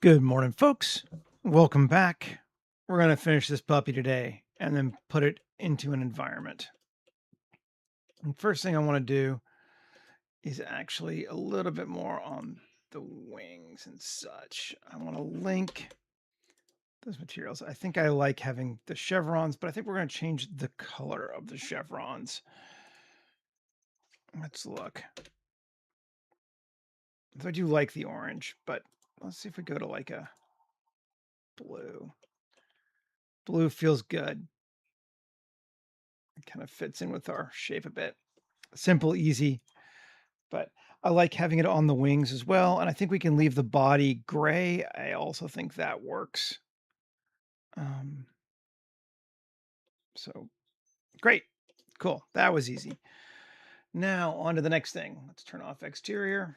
Good morning, folks. Welcome back. We're going to finish this puppy today and then put it into an environment. And first thing I want to do is actually a little bit more on the wings and such. I want to link those materials. I think I like having the chevrons, but I think we're going to change the color of the chevrons. Let's look. So I do like the orange, but let's see if we go to like a blue. Blue feels good. It kind of fits in with our shape a bit. Simple, easy, but I like having it on the wings as well. And I think we can leave the body gray. I also think that works. Um, so great. Cool. That was easy. Now on to the next thing. Let's turn off exterior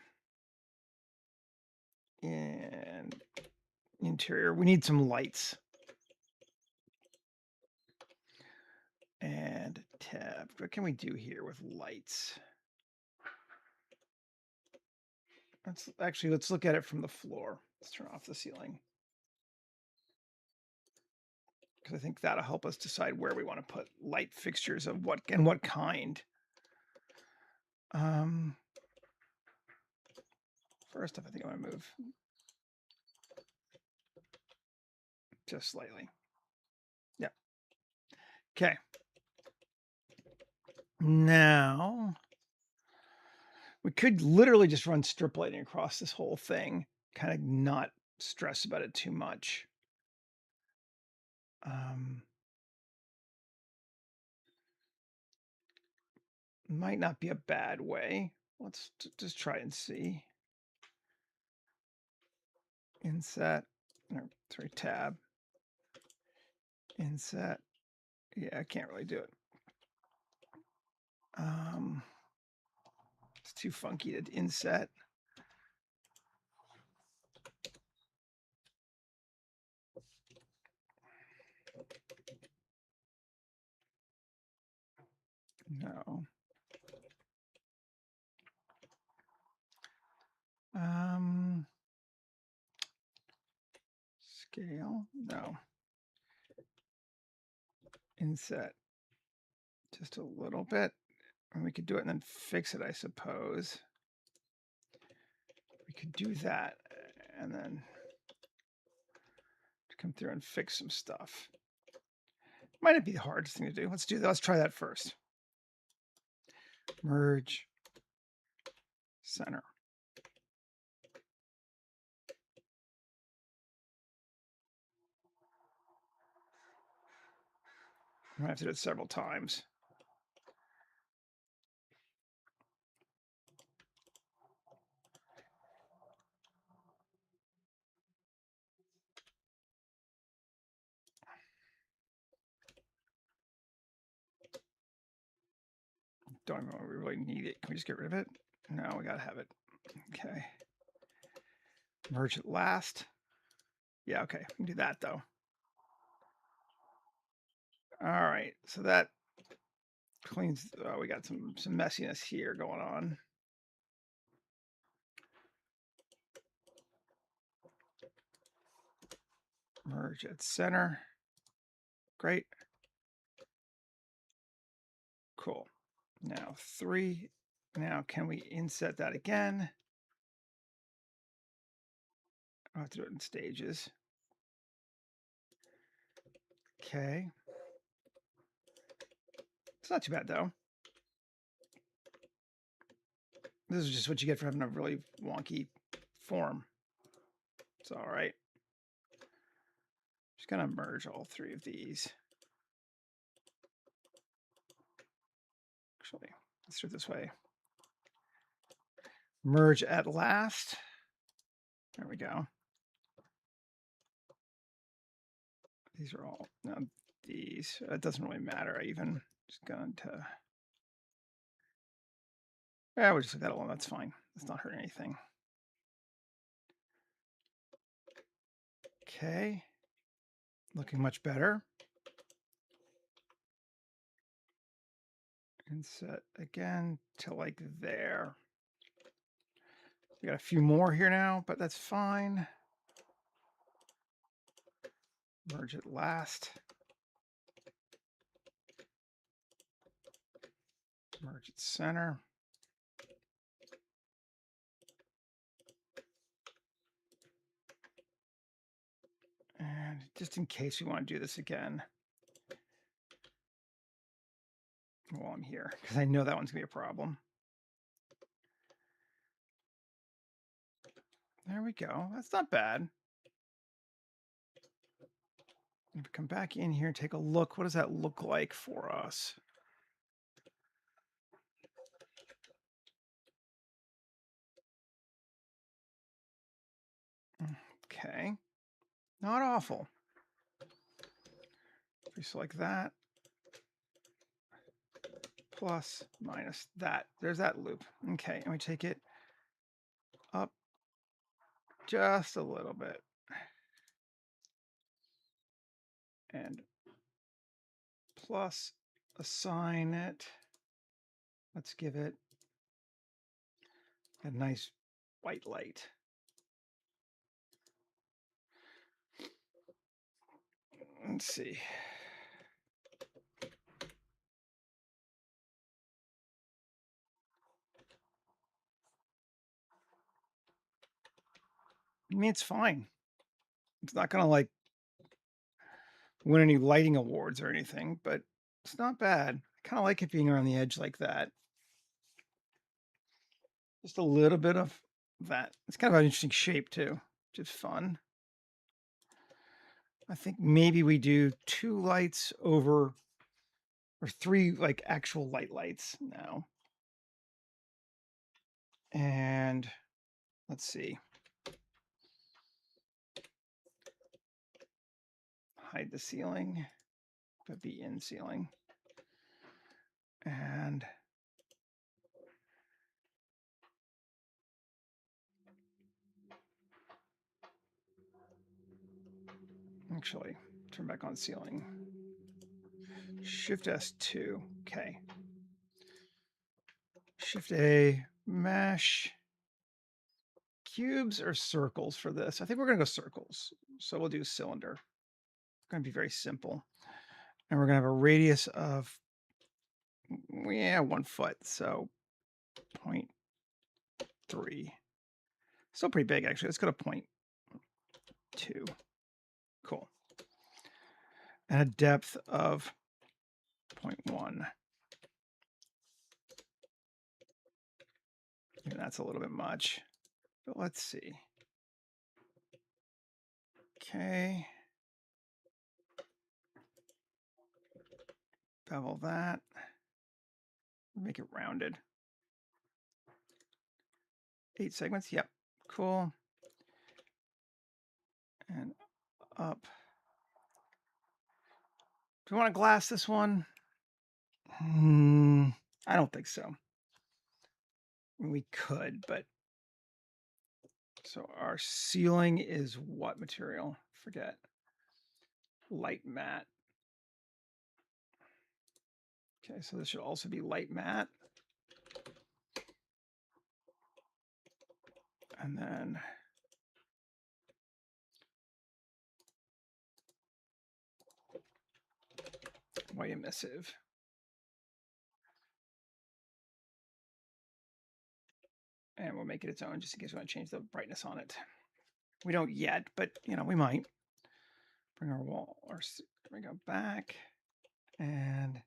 and interior. We need some lights. And tab. What can we do here with lights? Let's look at it from the floor. Let's turn off the ceiling, because I think that'll help us decide where we want to put light fixtures of what and what kind. First off, I think I want to move just slightly. Yep. Okay. Now we could literally just run strip lighting across this whole thing, kind of not stress about it too much. Might not be a bad way. Let's just try and see. Inset, or sorry, tab. Inset. Yeah, I can't really do it. It's too funky to inset. No. Scale, no. Inset, just a little bit. And we could do it and then fix it, I suppose. We could do that and then come through and fix some stuff. Might not be the hardest thing to do. Let's do that. Let's try that first. Merge, center. I have to do it several times. Don't even know if we really need it. Can we just get rid of it? No, we got to have it. Okay. Merge it last. Yeah, okay. We can do that though. All right. So that cleans. Oh, we got some messiness here going on. Merge at center. Great. Cool. Now 3. Now can we inset that again? I'll have to do it in stages. Okay. It's not too bad though. This is just what you get for having a really wonky form. It's all right. Just gonna merge all 3 of these. Actually, let's do it this way. Merge at last. There we go. These are all, now these, it doesn't really matter. I even just going to, yeah, we'll just leave that alone. That's fine. It's not hurting anything. Okay. Looking much better. Inset again to like there. We got a few more here now, but that's fine. Merge it last. Merge it center. And just in case we want to do this again, while I'm here, because I know that one's going to be a problem. There we go. That's not bad. If we come back in here, take a look. What does that look like for us? Okay. Not awful. If we select that, plus, minus that. There's that loop. Okay, and we take it up just a little bit. And plus, assign it. Let's give it a nice white light. Let's see. I mean, it's fine. It's not going to like win any lighting awards or anything, but it's not bad. I kind of like it being around the edge like that. Just a little bit of that. It's kind of an interesting shape too, which is fun. I think maybe we do 2 lights over, or 3 like actual lights now. And let's see. Hide the ceiling, but be in ceiling. And actually, turn back on ceiling. Shift S2. Okay. Shift A, mesh. Cubes or circles for this? I think we're going to go circles. So we'll do cylinder. It's going to be very simple. And we're going to have a radius of, 1 foot. So 0.3. Still pretty big, actually. Let's go to 0.2. Cool. And a depth of 0.1. Maybe that's a little bit much. But let's see. Okay. Bevel that. Make it rounded. 8 segments. Yep. Cool. And up. Do we want to glass this one? I don't think so. We could, but so our ceiling is what material? Forget. Light matte. Okay, so this should also be light matte. And then white emissive. And we'll make it its own just in case we want to change the brightness on it. We don't yet, but we might. Bring our wall, or bring it back, and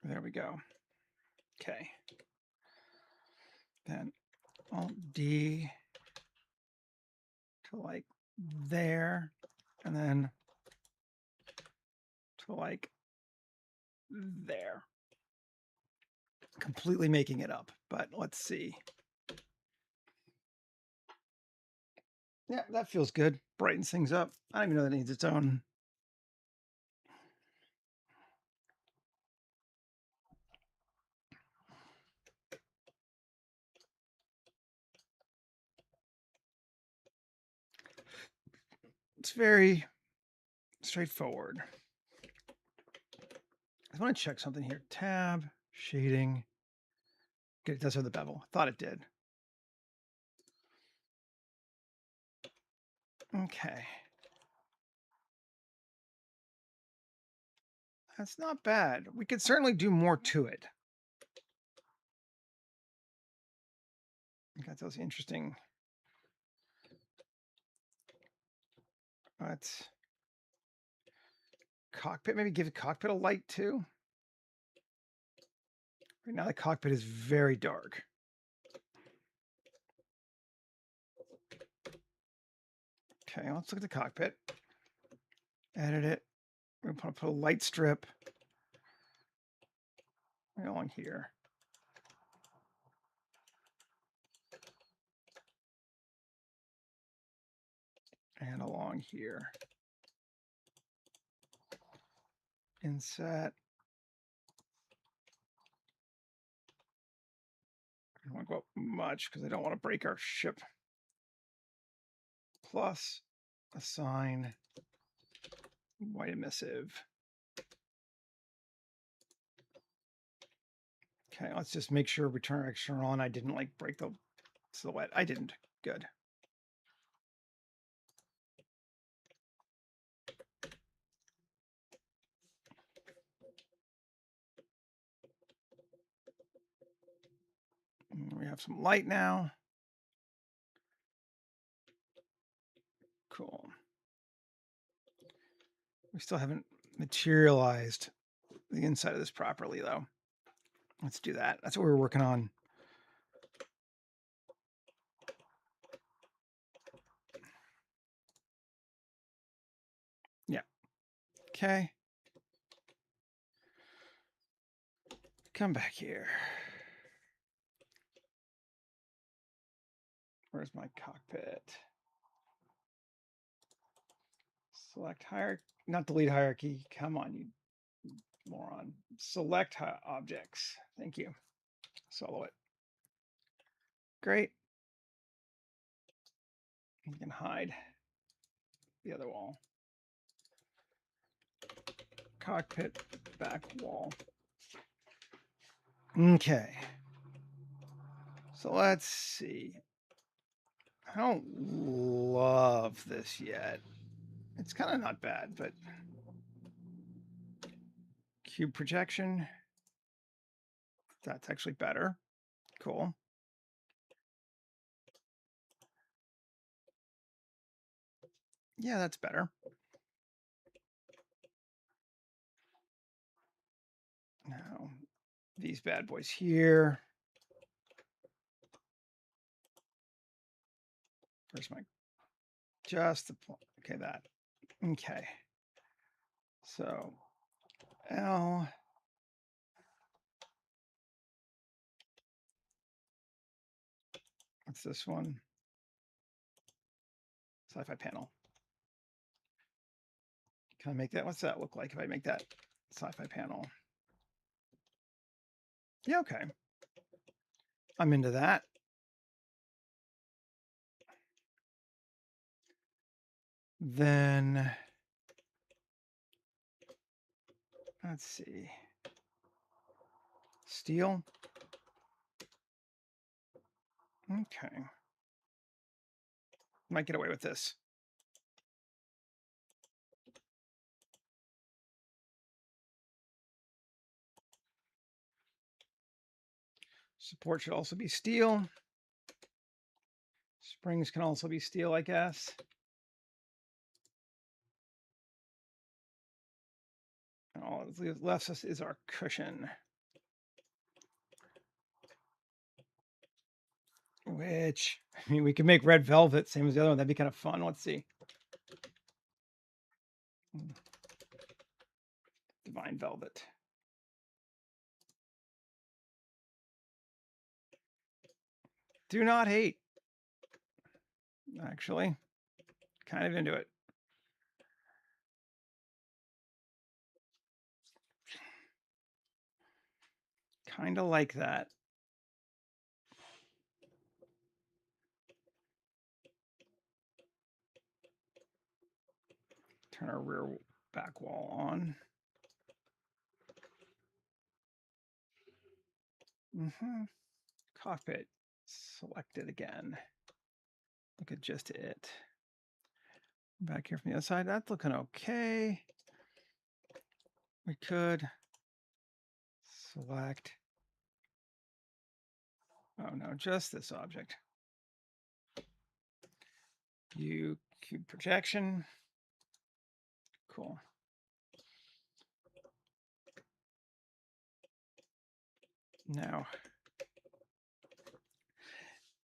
there we go. Okay. Then Alt D to like there, and then to like there. Completely making it up, but let's see. Yeah, that feels good. Brightens things up. I don't even know that it needs its own. It's very straightforward. I want to check something here. Tab, shading. Good, it does have the bevel. I thought it did. Okay. That's not bad. We could certainly do more to it. Got those interesting. Let's cockpit. Maybe give the cockpit a light too. Right now the cockpit is very dark. Okay, let's look at the cockpit. Edit it. We're going to put a light strip right along here. And along here. Inset. I don't want to go up much because I don't want to break our ship. Plus assign white emissive. Okay, let's just make sure we turn our external on. I didn't like break the silhouette. I didn't. Good. We have some light now. Cool. We still haven't materialized the inside of this properly, though. Let's do that. That's what we were working on. Yeah. Okay. Come back here. Where's my cockpit? Select hierarchy, not delete hierarchy. Come on, you moron. Select objects. Thank you. Solo it. Great. You can hide the other wall. Cockpit back wall. Okay. So let's see. I don't love this yet. It's kind of not bad, but cube projection. That's actually better. Cool. Yeah, that's better. Now, these bad boys here. Where's my, just the, okay, that. Okay. So, L. What's this one? Sci-fi panel. Can I make that? What's that look like if I make that sci-fi panel? Yeah, okay. I'm into that. Then, let's see. Steel. Okay. Might get away with this. Support should also be steel. Springs can also be steel, I guess. And all that left us is our cushion. Which, I mean, we could make red velvet, same as the other one. That'd be kind of fun. Let's see. Divine velvet. Do not hate. Actually, kind of into it. Kind of like that. Turn our rear back wall on. Cockpit selected again. Look at just it. Back here from the other side, that's looking okay. We could select, oh no, just this object. View cube projection. Cool. Now,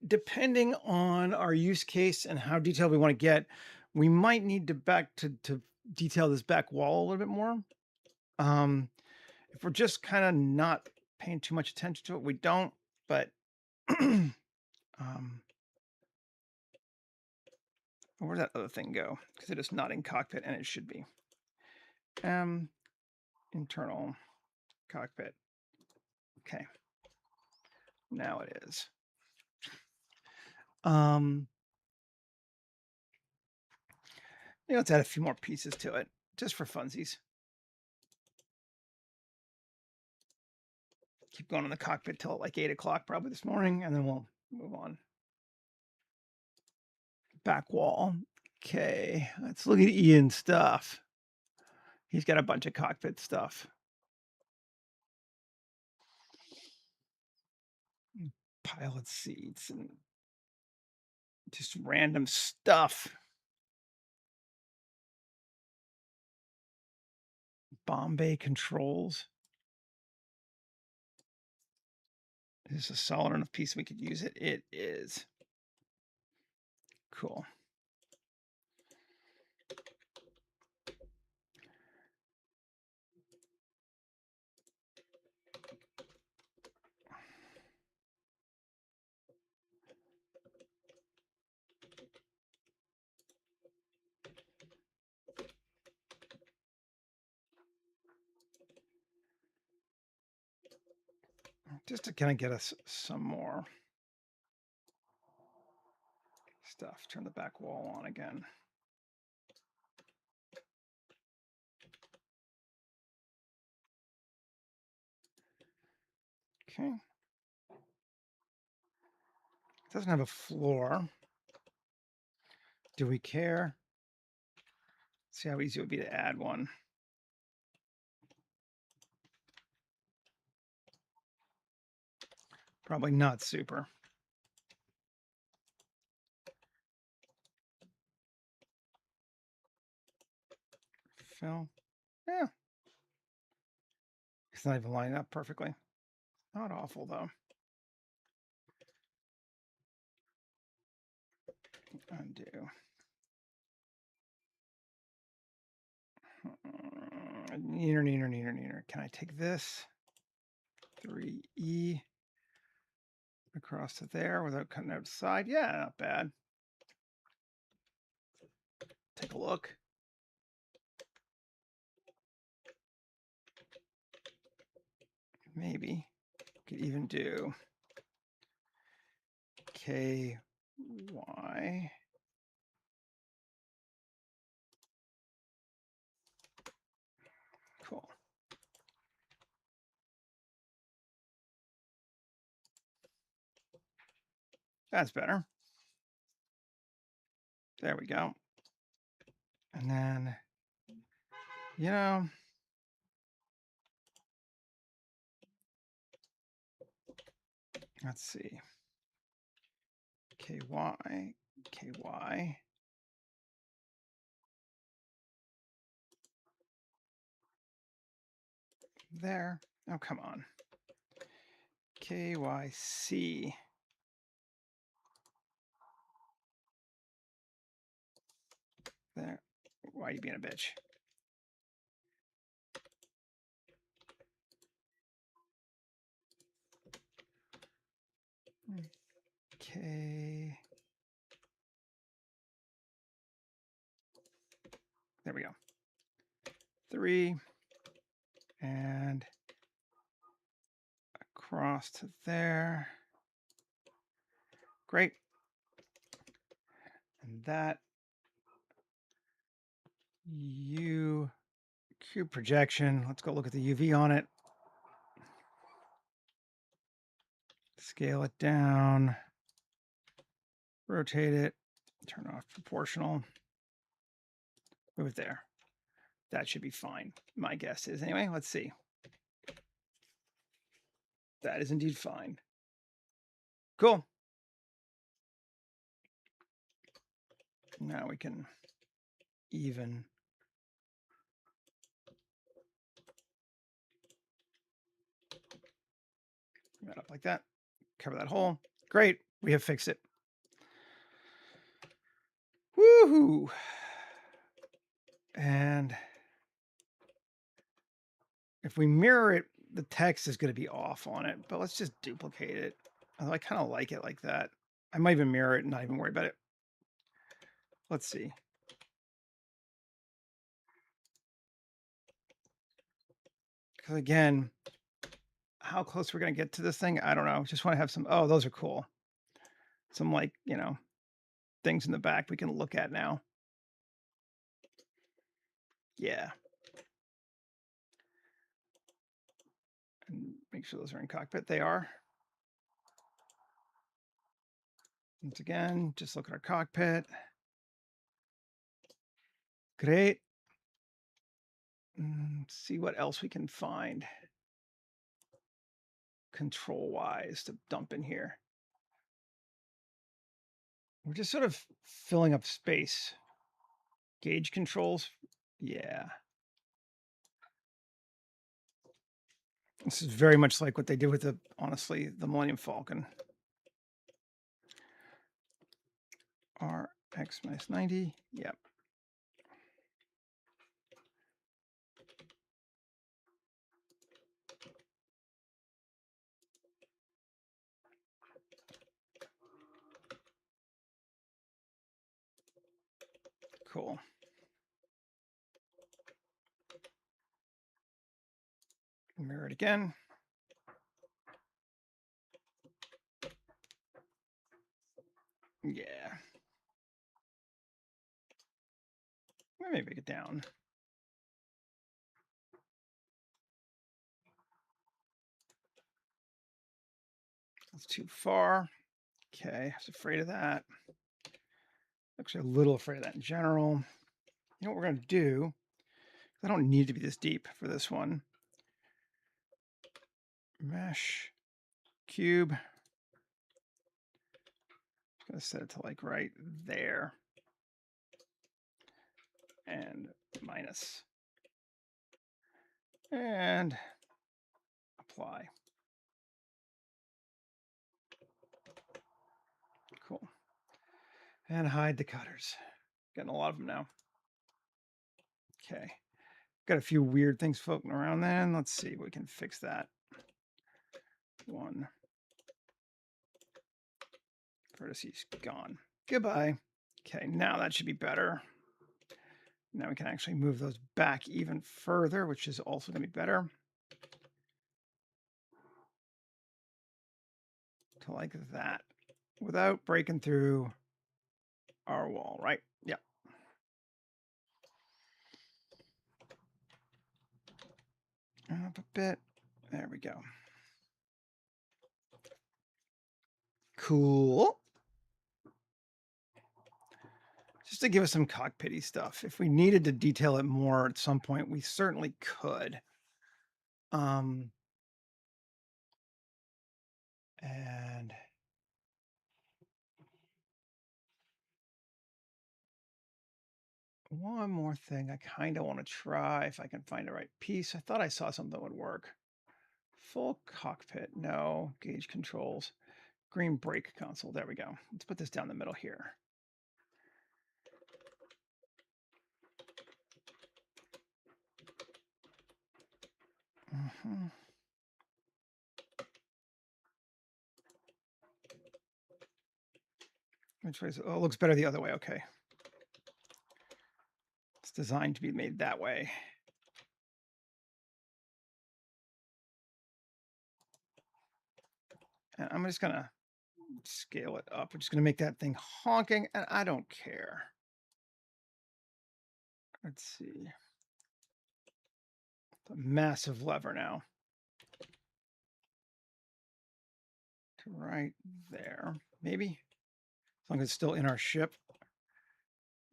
depending on our use case and how detailed we want to get, we might need to detail this back wall a little bit more. If we're just kind of not paying too much attention to it, we don't, but where'd that other thing go? Because it is not in cockpit and it should be. Internal cockpit. Okay. Now it is. Let's add a few more pieces to it, just for funsies. Keep going in the cockpit till like 8 o'clock probably this morning, and then we'll move on. Back wall. Okay, let's look at Ian's stuff. He's got a bunch of cockpit stuff. Pilot seats and just random stuff. Bomb bay controls. Is this a solid enough piece we could use it? It is. Cool. Just to kind of get us some more stuff. Turn the back wall on again. Okay. It doesn't have a floor. Do we care? See how easy it would be to add one. Probably not super. Fill. Yeah. It's not even lining up perfectly. Not awful though. Undo. Neener. Can I take this? 3E across to there without cutting out the side? Yeah, not bad. Take a look. Maybe could even do KY. Cool. That's better. There we go. And then, let's see. KY. There. Oh, come on. KYC. There. Why are you being a bitch? Okay. There we go. 3 and across to there. Great. And that U cube projection. Let's go look at the UV on it. Scale it down. Rotate it. Turn off proportional. Move it there. That should be fine. My guess is. Anyway, let's see. That is indeed fine. Cool. Now we can even. That up like that. Cover that hole. Great. We have fixed it. Woohoo! And if we mirror it, the text is going to be off on it, but let's just duplicate it. Although I kind of like it like that. I might even mirror it and not even worry about it. Let's see. Because again, how close we're going to get to this thing, I don't know. Just want to have some, oh, those are cool. Some like, you know, things in the back we can look at now. Yeah. And make sure those are in cockpit. They are. Once again, just look at our cockpit. Great. See what else we can find control-wise to dump in here. We're just sort of filling up space. Gauge controls. Yeah. This is very much like what they did with the, honestly, the Millennium Falcon. RX minus 90. Yep. Cool. Mirror it again. Yeah. Maybe make it down. That's too far. Okay, I was afraid of that. Actually, a little afraid of that in general. You know what we're going to do? I don't need to be this deep for this one. Mesh, cube. I'm going to set it to like right there. And minus. And apply. Cool. And hide the cutters. Getting a lot of them now. Okay. Got a few weird things floating around then. Let's see if we can fix that. One. Vertices gone. Goodbye. Okay, now that should be better. Now we can actually move those back even further, which is also going to be better. To like that. Without breaking through our wall, right? Yeah. Up a bit. There we go. Cool. Just to give us some cockpity stuff. If we needed to detail it more at some point, we certainly could. And one more thing I kind of want to try if I can find the right piece. I thought I saw something that would work. Full cockpit, no. Gauge controls. Green brake console. There we go. Let's put this down the middle here. Which way is it? Oh, it looks better the other way. Okay. It's designed to be made that way. And I'm just going to scale it up. We're just going to make that thing honking, and I don't care. Let's see. It's a massive lever now. to right there, maybe, as long as it's still in our ship.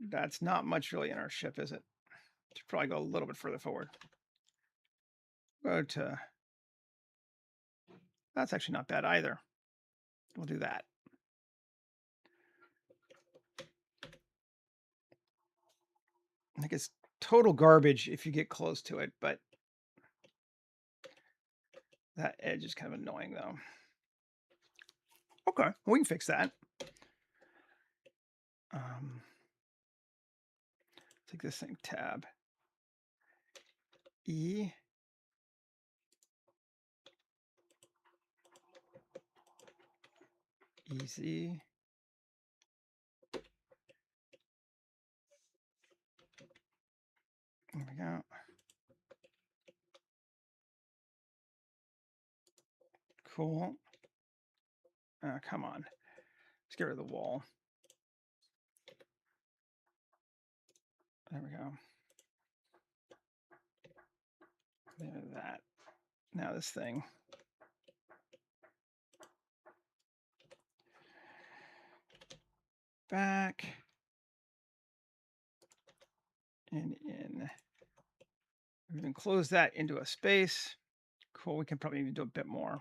That's not much really in our ship, is it? Should probably go a little bit further forward. Go to, that's actually not bad either. We'll do that. I think it's total garbage if you get close to it, but that edge is kind of annoying though. Okay, we can fix that. Take this thing, tab, E, easy. There we go. Cool. Come on. Let's get rid of the wall. There we go. There, that. Now this thing. Back. And in. We can close that into a space. Cool. We can probably even do a bit more.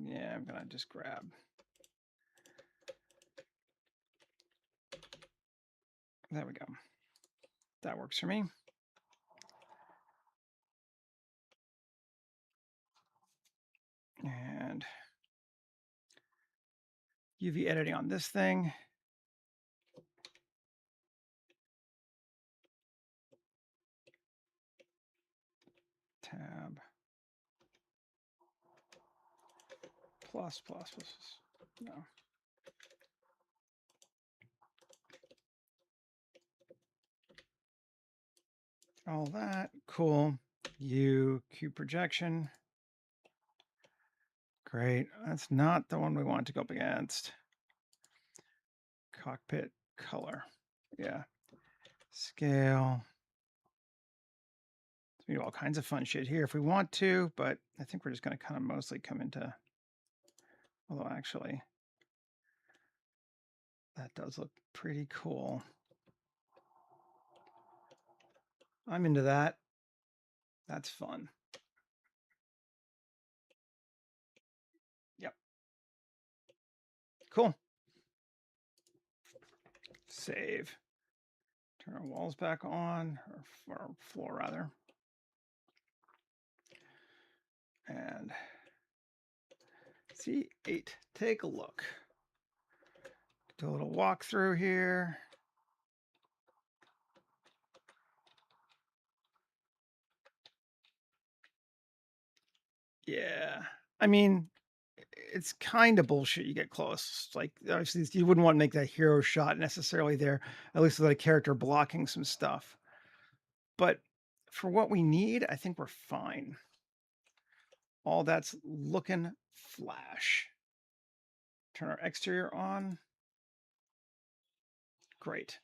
Yeah, I'm going to just grab. There we go. That works for me. And UV editing on this thing. Tab. Plus. No. All that. Cool. Q projection. Great. That's not the one we want to go up against. Cockpit color. Yeah. Scale. We do all kinds of fun shit here if we want to, but I think we're just going to kind of mostly come into, although actually that does look pretty cool. I'm into that. That's fun. Yep. Cool. Save. Turn our walls back on, or floor rather. And C8, take a look. Do a little walkthrough here. Yeah, I mean, it's kind of bullshit. You get close. Like, obviously, you wouldn't want to make that hero shot necessarily there, at least with a character blocking some stuff. But for what we need, I think we're fine. All that's looking flash. Turn our exterior on. Great.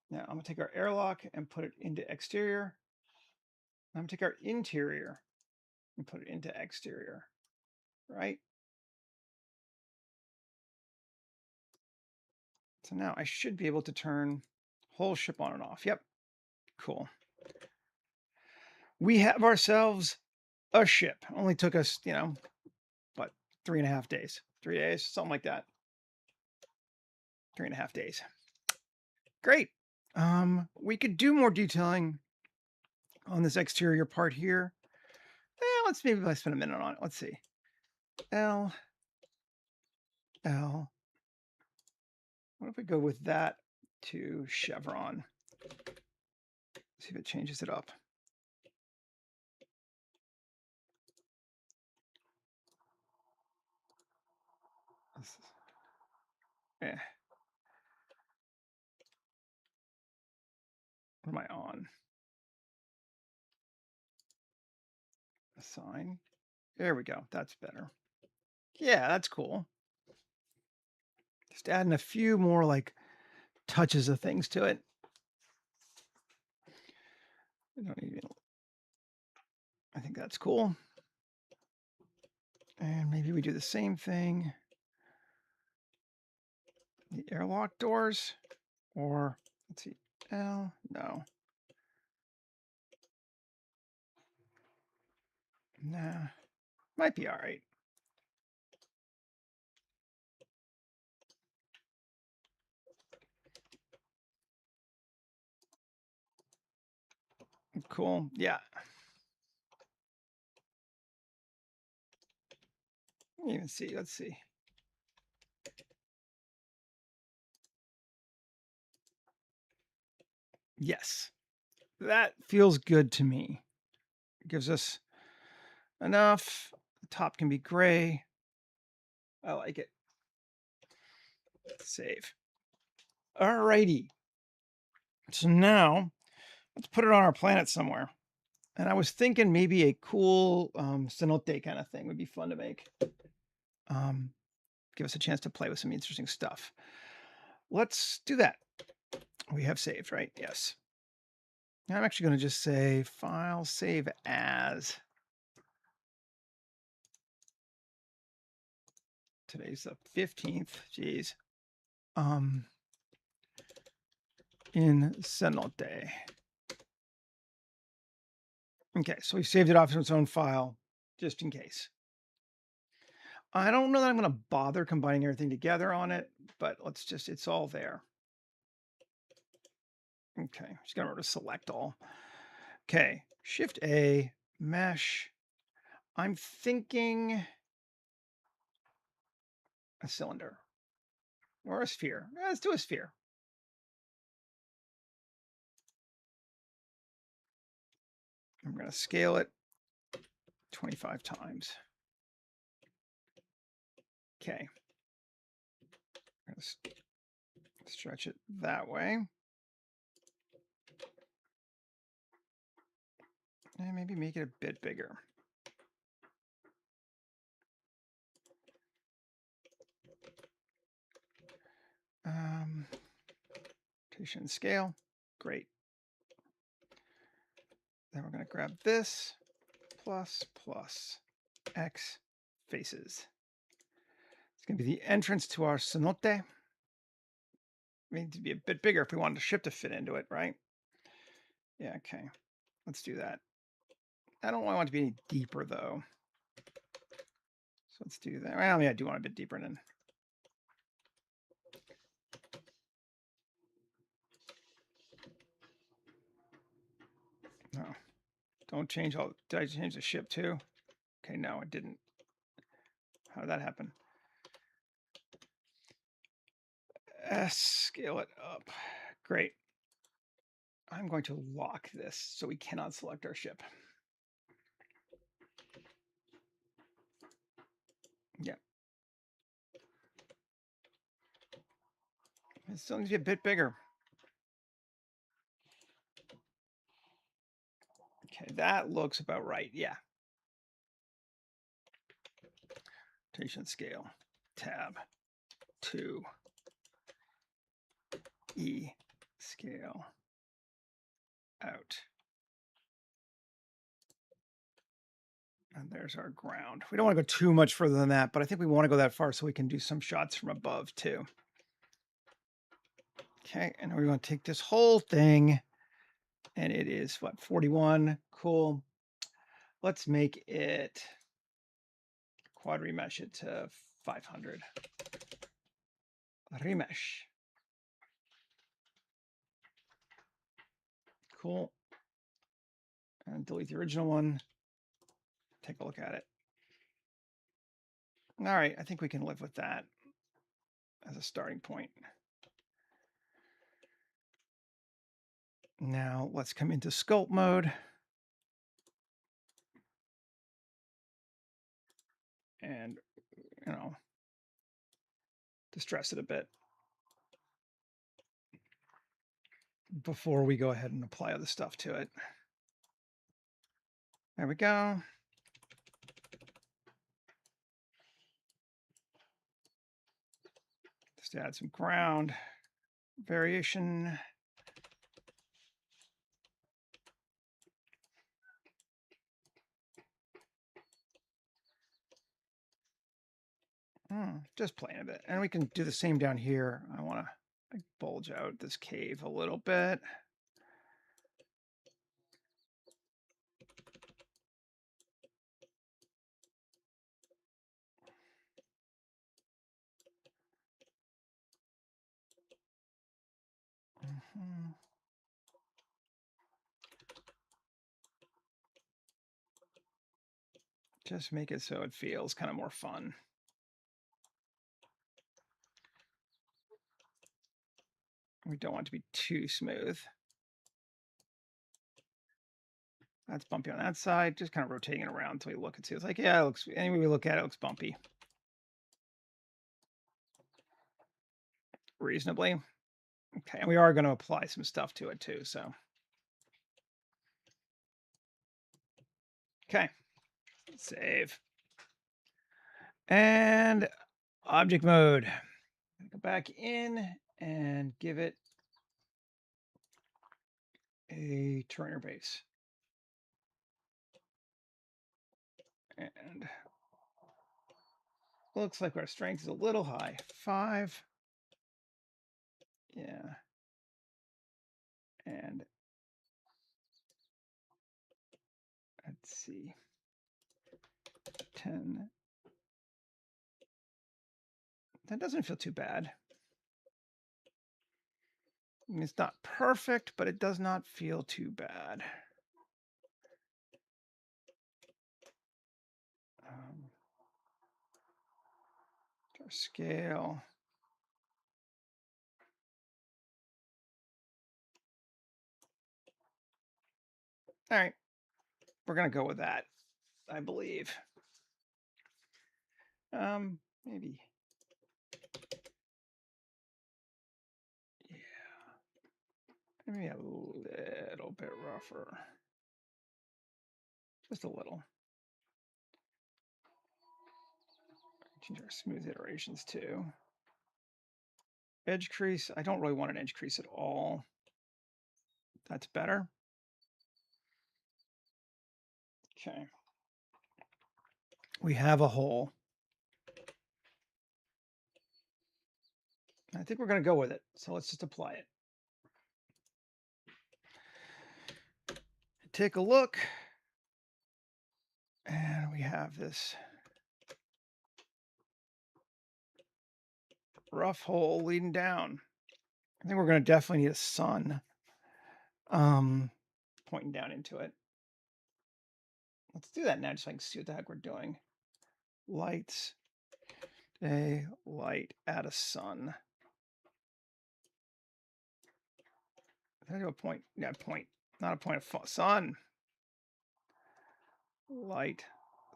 Now I'm going to take our airlock and put it into exterior. I'm going to take our interior and put it into exterior, right? So now I should be able to turn whole ship on and off. Yep. Cool. We have ourselves a ship. Only took us, what, 3.5 days, 3 days, something like that. 3.5 days. Great. We could do more detailing on this exterior part here. Let's spend a minute on it. Let's see. L. What if we go with that to chevron? See if it changes it up. Eh. What am I on? Assign. There we go. That's better. Yeah, that's cool. Just adding a few more like touches of things to it. I think that's cool. And maybe we do the same thing. The airlock doors, or let's see, L, no. Nah, might be all right. Cool, yeah. Even see, let's see. Yes, that feels good to me. It gives us enough. The top can be gray. I like it. Save. All righty. So now let's put it on our planet somewhere. And I was thinking maybe a cool cenote kind of thing would be fun to make. Give us a chance to play with some interesting stuff. Let's do that. We have saved, right? Yes. Now I'm actually going to just say file save as. Today's the 15th. Geez. In cenote. Okay, so we saved it off to its own file just in case. I don't know that I'm going to bother combining everything together on it, but let's just, it's all there. Okay, just going to select all. Okay, Shift A, mesh. I'm thinking a cylinder or a sphere. Let's do a sphere. I'm going to scale it 25 times. Okay. I'm going to stretch it that way. And maybe make it a bit bigger. Rotation scale. Great. Then we're going to grab this plus X faces. It's going to be the entrance to our cenote. We need to be a bit bigger if we wanted the ship to fit into it, right? Yeah, okay. Let's do that. I don't want it to be any deeper, though. So let's do that. Well, yeah, I do want a bit deeper then. No. Don't change all. Did I change the ship too? Okay, no, I didn't. How did that happen? Scale it up. Great. I'm going to lock this so we cannot select our ship. Yeah. It still needs to be a bit bigger. Okay, that looks about right. Yeah. Rotation scale. Tab. 2. E. Scale. Out. And there's our ground. We don't want to go too much further than that, but I think we want to go that far so we can do some shots from above too. Okay, and we're going to take this whole thing, and it is what, 41? Cool. Let's make it quad remesh it to 500. Remesh. Cool. And delete the original one. Take a look at it. All right, I think we can live with that as a starting point. Now let's come into sculpt mode. And, you know, distress it a bit before we go ahead and apply other stuff to it. There we go. Just add some ground variation. Just playing a bit. And we can do the same down here. I want to bulge out this cave a little bit. Just make it so it feels kind of more fun. We don't want it to be too smooth. That's bumpy on that side. Just kind of rotating it around until we look and see. It's like, yeah, it looks, anyway we look at it, it looks bumpy. Reasonably. Okay, and we are going to apply some stuff to it too, so. Okay, save. And object mode. Go back in and give it a Turner base. And looks like our strength is a little high. 5. Yeah. And let's see. 10. That doesn't feel too bad. I mean, it's not perfect, but it does not feel too bad. Our scale. All right, we're gonna go with that, I believe. Maybe. Yeah. Maybe a little bit rougher. Just a little. Change our smooth iterations too. Edge crease. I don't really want an edge crease at all. That's better. Okay. We have a hole. I think we're going to go with it. So let's just apply it. Take a look. And we have this rough hole leading down. I think we're going to definitely need a sun pointing down into it. Let's do that now, just so I can see what the heck we're doing. Lights, day, light, add a sun. Did I do a point? Yeah, point. Not a point of sun. Light,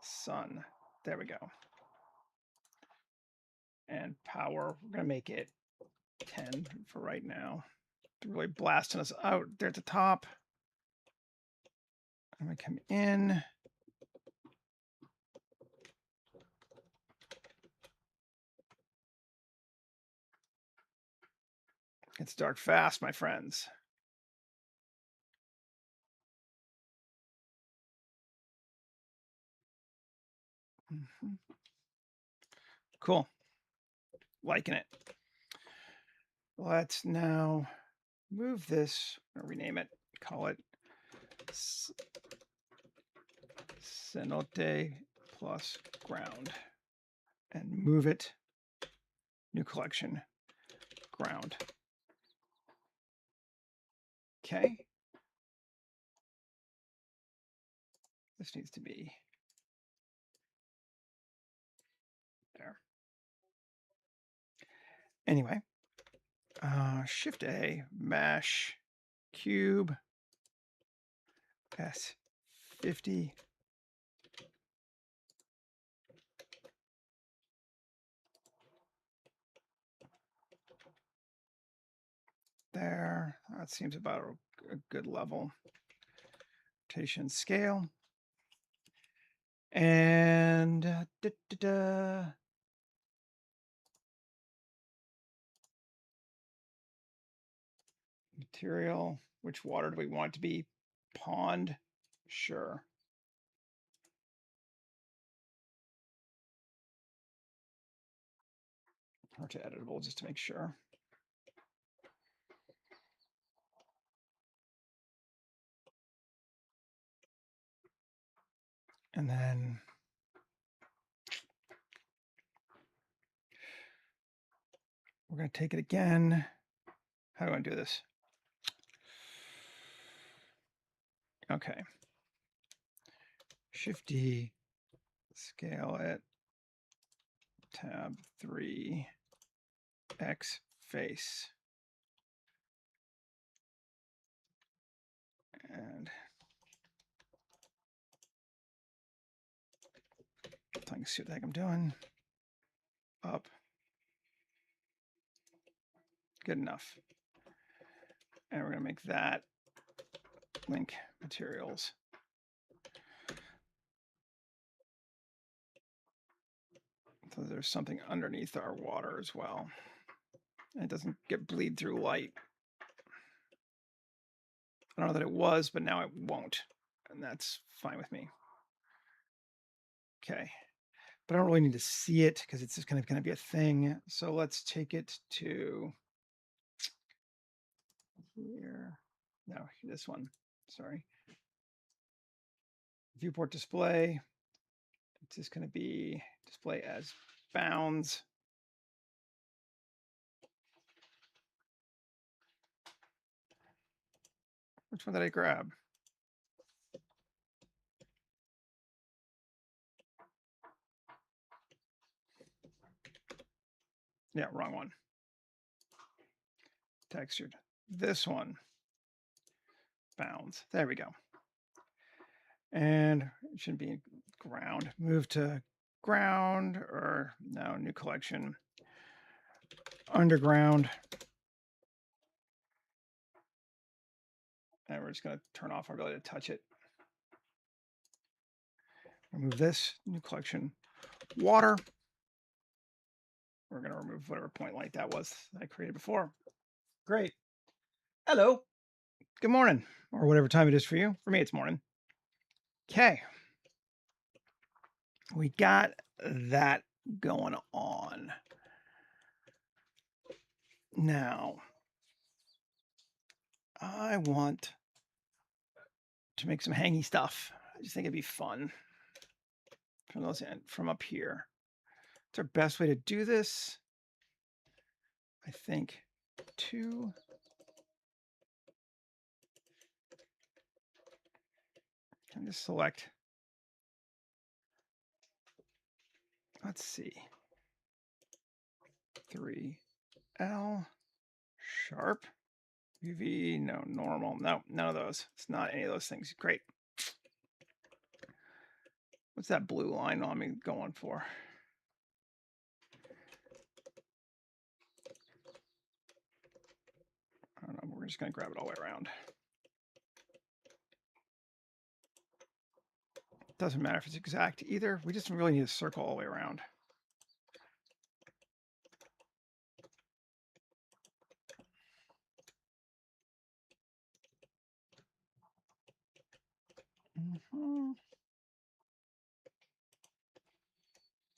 sun. There we go. And power, we're going to make it 10 for right now. Really blasting us out there at the top. I'm going to come in. It's dark fast, my friends. Cool. Liking it. Let's now move this, or rename it, call it cenote plus ground, and move it, new collection, ground. Okay. This needs to be there. Anyway, Shift A, mesh, cube, S50. There, that seems about a good level. Rotation scale. And material. Which water do we want to be? Pond? Sure. Or to editable, just to make sure. And then we're going to take it again. How do I do this? Okay. Shift D, scale it, tab 3, X face. And I can see what the heck I'm doing. Up. Good enough. And we're going to make that link materials. So there's something underneath our water as well. And it doesn't get bleed through light. I don't know that it was, but now it won't. And that's fine with me. Okay. But I don't really need to see it because it's just kind of going to be a thing. So let's take it to here. No, this one. Sorry. Viewport display. It's just going to be display as bounds. Which one did I grab? Yeah, wrong one. Textured. This one. Bounds. There we go. And it should be ground. Move to ground, or no, new collection. Underground. And we're just going to turn off our ability to touch it. Remove this, new collection. Water. We're going to remove whatever point light that was that I created before. Great. Hello. Good morning, or whatever time it is for you. For me, it's morning. Okay. We got that going on. Now, I want to make some hangy stuff. I just think it'd be fun from up here. It's our best way to do this. I think 2. And just select. Let's see. 3L sharp. UV, no, normal. No, none of those. It's not any of those things. Great. What's that blue line on me going for? I don't know. We're just going to grab it all the way around. Doesn't matter if it's exact either. We just really need a circle all the way around.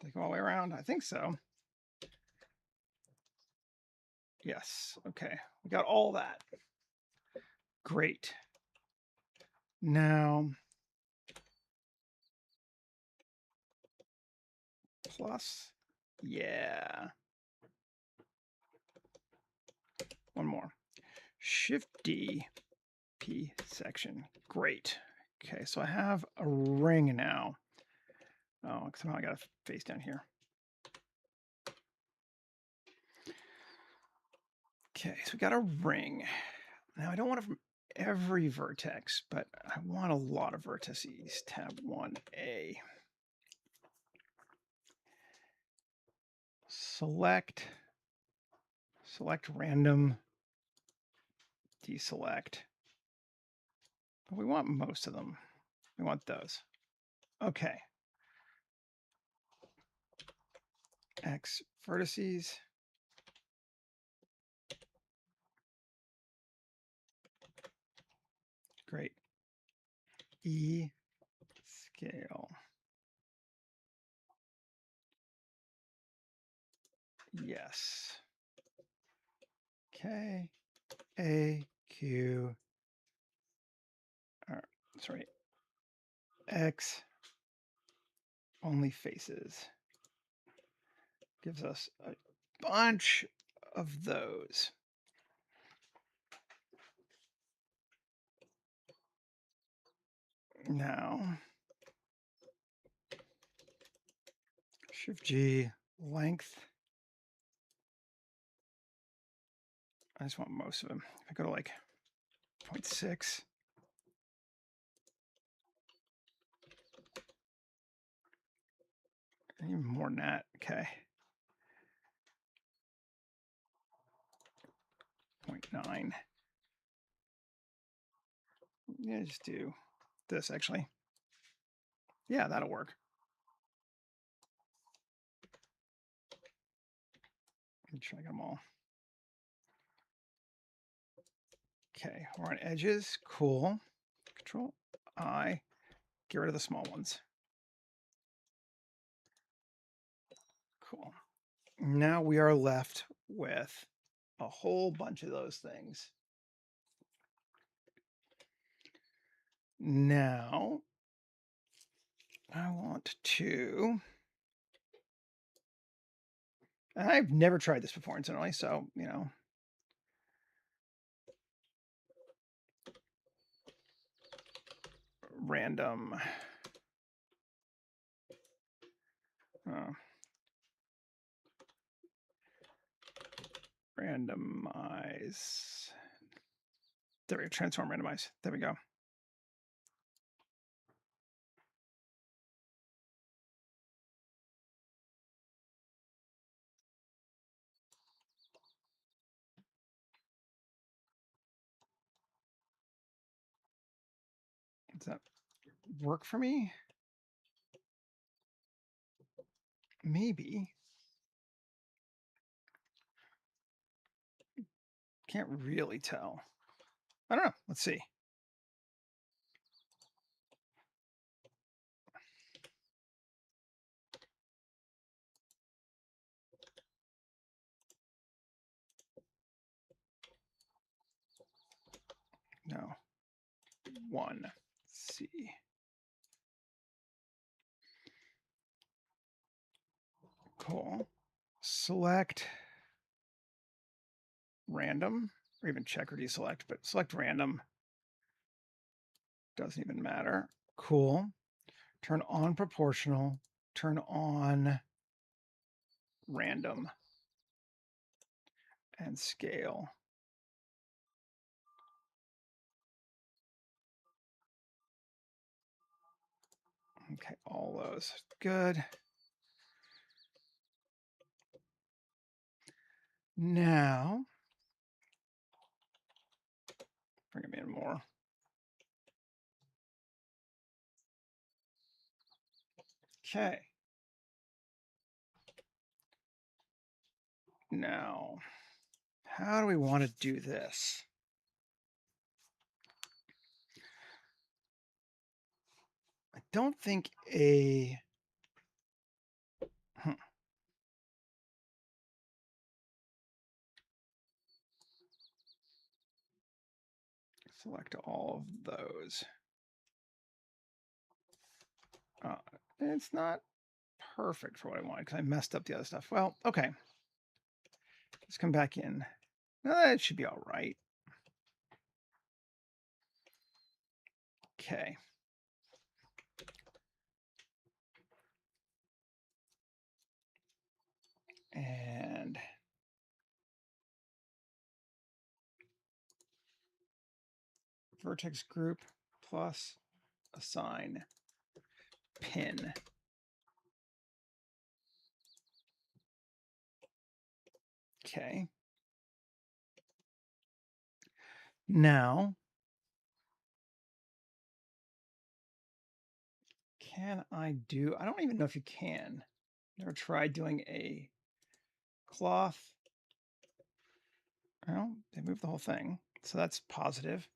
Take it all the way around. I think so. Yes. Okay. We got all that. Great. Now, plus, yeah. One more. Shift D, P section. Great. Okay, so I have a ring now. Oh, somehow I got a face down here. Okay, so we got a ring. Now I don't want it from every vertex, but I want a lot of vertices. Tab 1A. Select random, deselect. But we want most of them. We want those. Okay. X vertices. E scale. Yes. K A Q. Sorry. X only faces. Gives us a bunch of those. Now, Shift G, length. I just want most of them. If I go to like 0.6. Even more than that. Okay. 0.9. Yeah, just do this actually. Yeah, that'll work. Try them all. Okay, we're on edges. Cool. Control I. Get rid of the small ones. Cool. Now we are left with a whole bunch of those things. Now, I want to... I've never tried this before, incidentally, so, you know. Random. Randomize. There we go. Transform randomize. There we go. Does that work for me? Maybe. Can't really tell. I don't know. Let's see. No. 1C. Cool. Select random, or even check or deselect, but select random. Doesn't even matter. Cool. Turn on proportional. Turn on random. And scale. Okay, all those. Good. Now, bring them in more. Okay. Now, how do we want to do this? I don't think a... Select all of those. It's not perfect for what I wanted because I messed up the other stuff. Well, okay. Let's come back in. It should be all right. Okay. And vertex group plus assign pin. Okay. Now, can I do, I don't even know if you can. Never tried doing a cloth. Well, they moved the whole thing. So that's positive.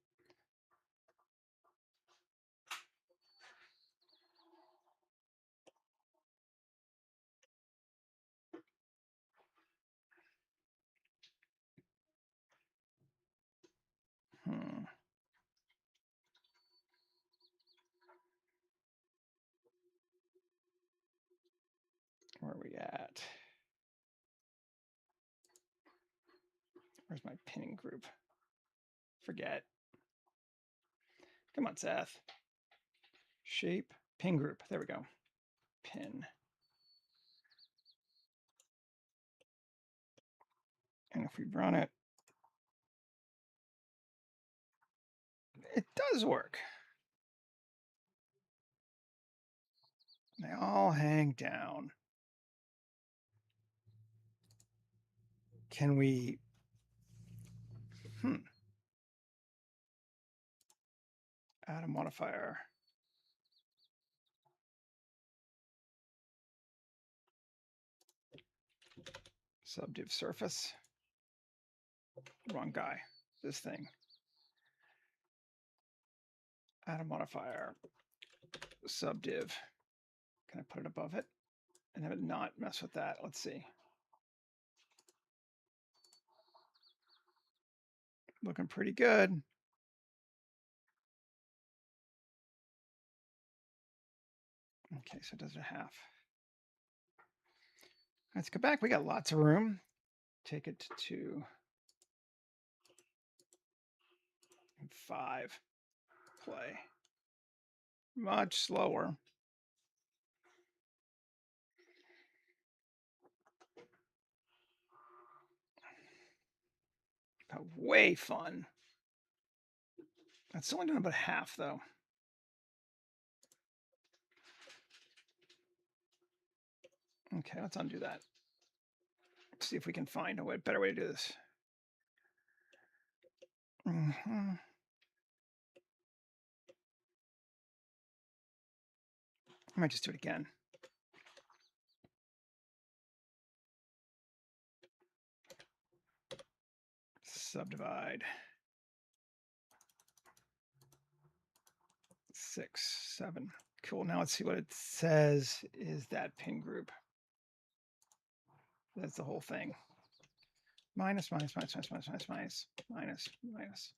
Where are we at? Where's my pinning group? Forget. Come on, Seth. Shape, pin group. There we go. Pin. And if we run it, it does work. They all hang down. Can we... Add a modifier. Subdiv surface. Wrong guy. This thing. Add a modifier. Subdiv. Can I put it above it? And have it not mess with that? Let's see. Looking pretty good. Okay, so it does a half. Let's go back. We got lots of room. Take it to 5. Play. Much slower. But way fun. That's only doing about half, though. Okay, let's undo that. Let's see if we can find a better way to do this. I might just do it again. Subdivide. 6, 7. Cool. Now let's see what it says is that pin group. That's the whole thing. Minus, minus, minus, minus, minus, minus, minus, minus, minus.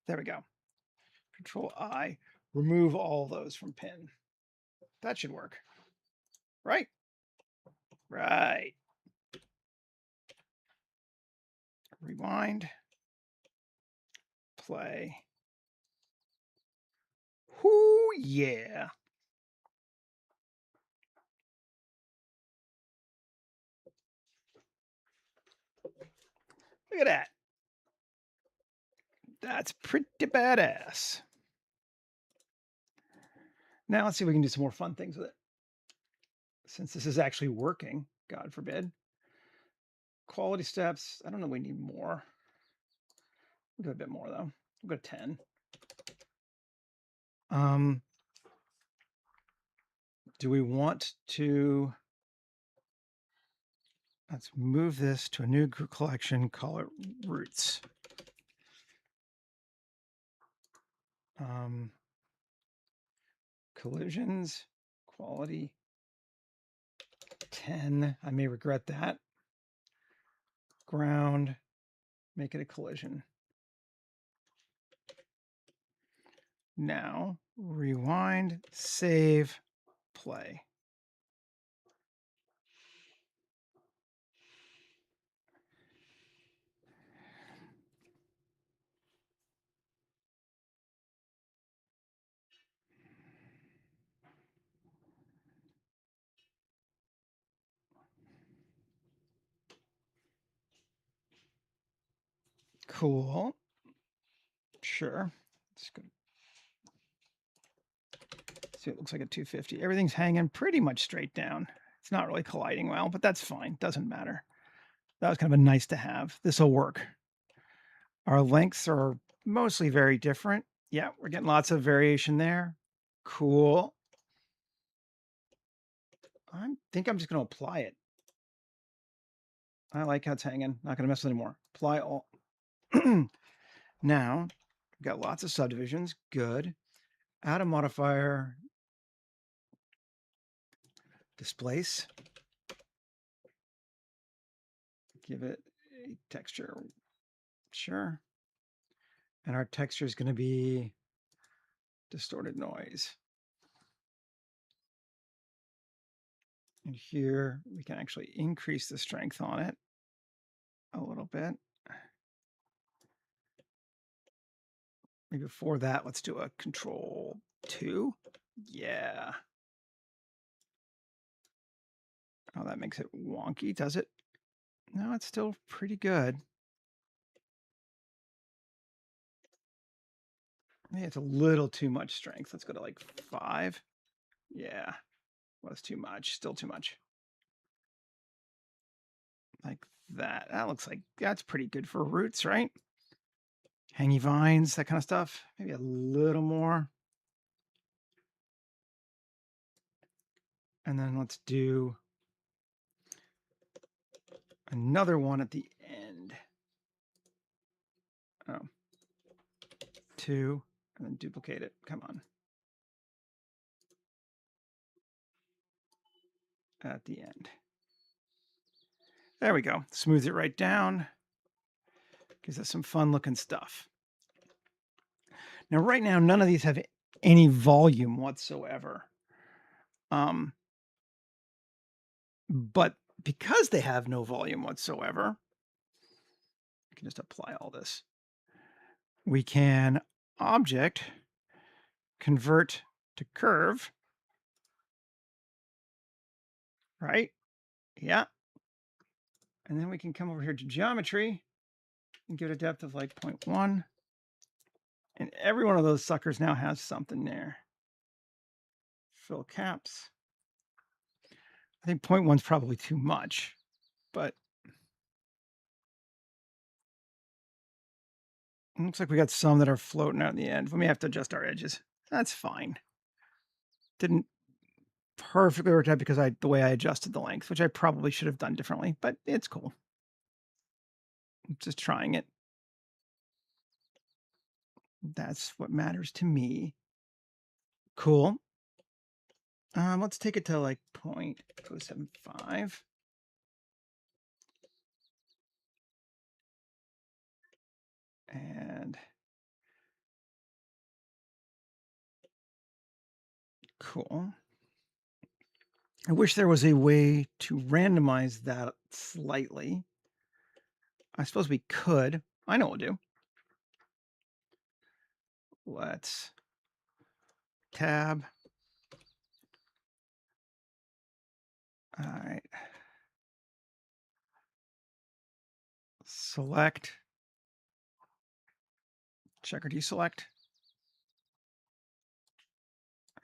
There we go. Control I. Remove all those from pin. That should work. Right? Right. Rewind. Play. Whoo, yeah. Look at that. That's pretty badass. Now let's see if we can do some more fun things with it. Since this is actually working, God forbid. Quality steps. I don't know. We need more. We'll go a bit more though. We'll go 10. Do we want to? Let's move this to a new group collection. Call it roots. Collisions. Quality 10. I may regret that. Ground. Make it a collision. Now, rewind, save, play. Cool. Sure. Let's go. See, it looks like a 250. Everything's hanging pretty much straight down. It's not really colliding well, but that's fine. Doesn't matter. That was kind of a nice to have. This will work. Our lengths are mostly very different. Yeah, we're getting lots of variation there. Cool. I think I'm just going to apply it. I like how it's hanging. Not going to mess with it anymore. Apply all. Now, we've got lots of subdivisions. Good. Add a modifier. Displace. Give it a texture. Sure. And our texture is going to be distorted noise. And here we can actually increase the strength on it a little bit. Maybe before that, let's do a Control 2. Yeah. Oh, that makes it wonky, does it? No, it's still pretty good. Maybe it's a little too much strength. Let's go to like 5. Yeah, was too much. Still too much. Like that. That looks like that's pretty good for roots, right? Hangy vines, that kind of stuff. Maybe a little more. And then let's do another one at the end. Oh, 2, and then duplicate it. Come on. At the end. There we go. Smooth it right down. Gives us some fun looking stuff. Now, right now, none of these have any volume whatsoever. But because they have no volume whatsoever, we can just apply all this. We can object, convert to curve, right? Yeah. And then we can come over here to geometry and give it a depth of like 0.1. And every one of those suckers now has something there. Fill caps. I think 0.1 is probably too much, but it looks like we got some that are floating out in the end. We may have to adjust our edges. That's fine. Didn't perfectly work out because the way I adjusted the length, which I probably should have done differently, but it's cool. I'm just trying it. That's what matters to me. Cool. Let's take it to like 0.075. And cool. I wish there was a way to randomize that slightly. I suppose we could. I know what we'll do. Let's tab. All right. Select. Check or deselect.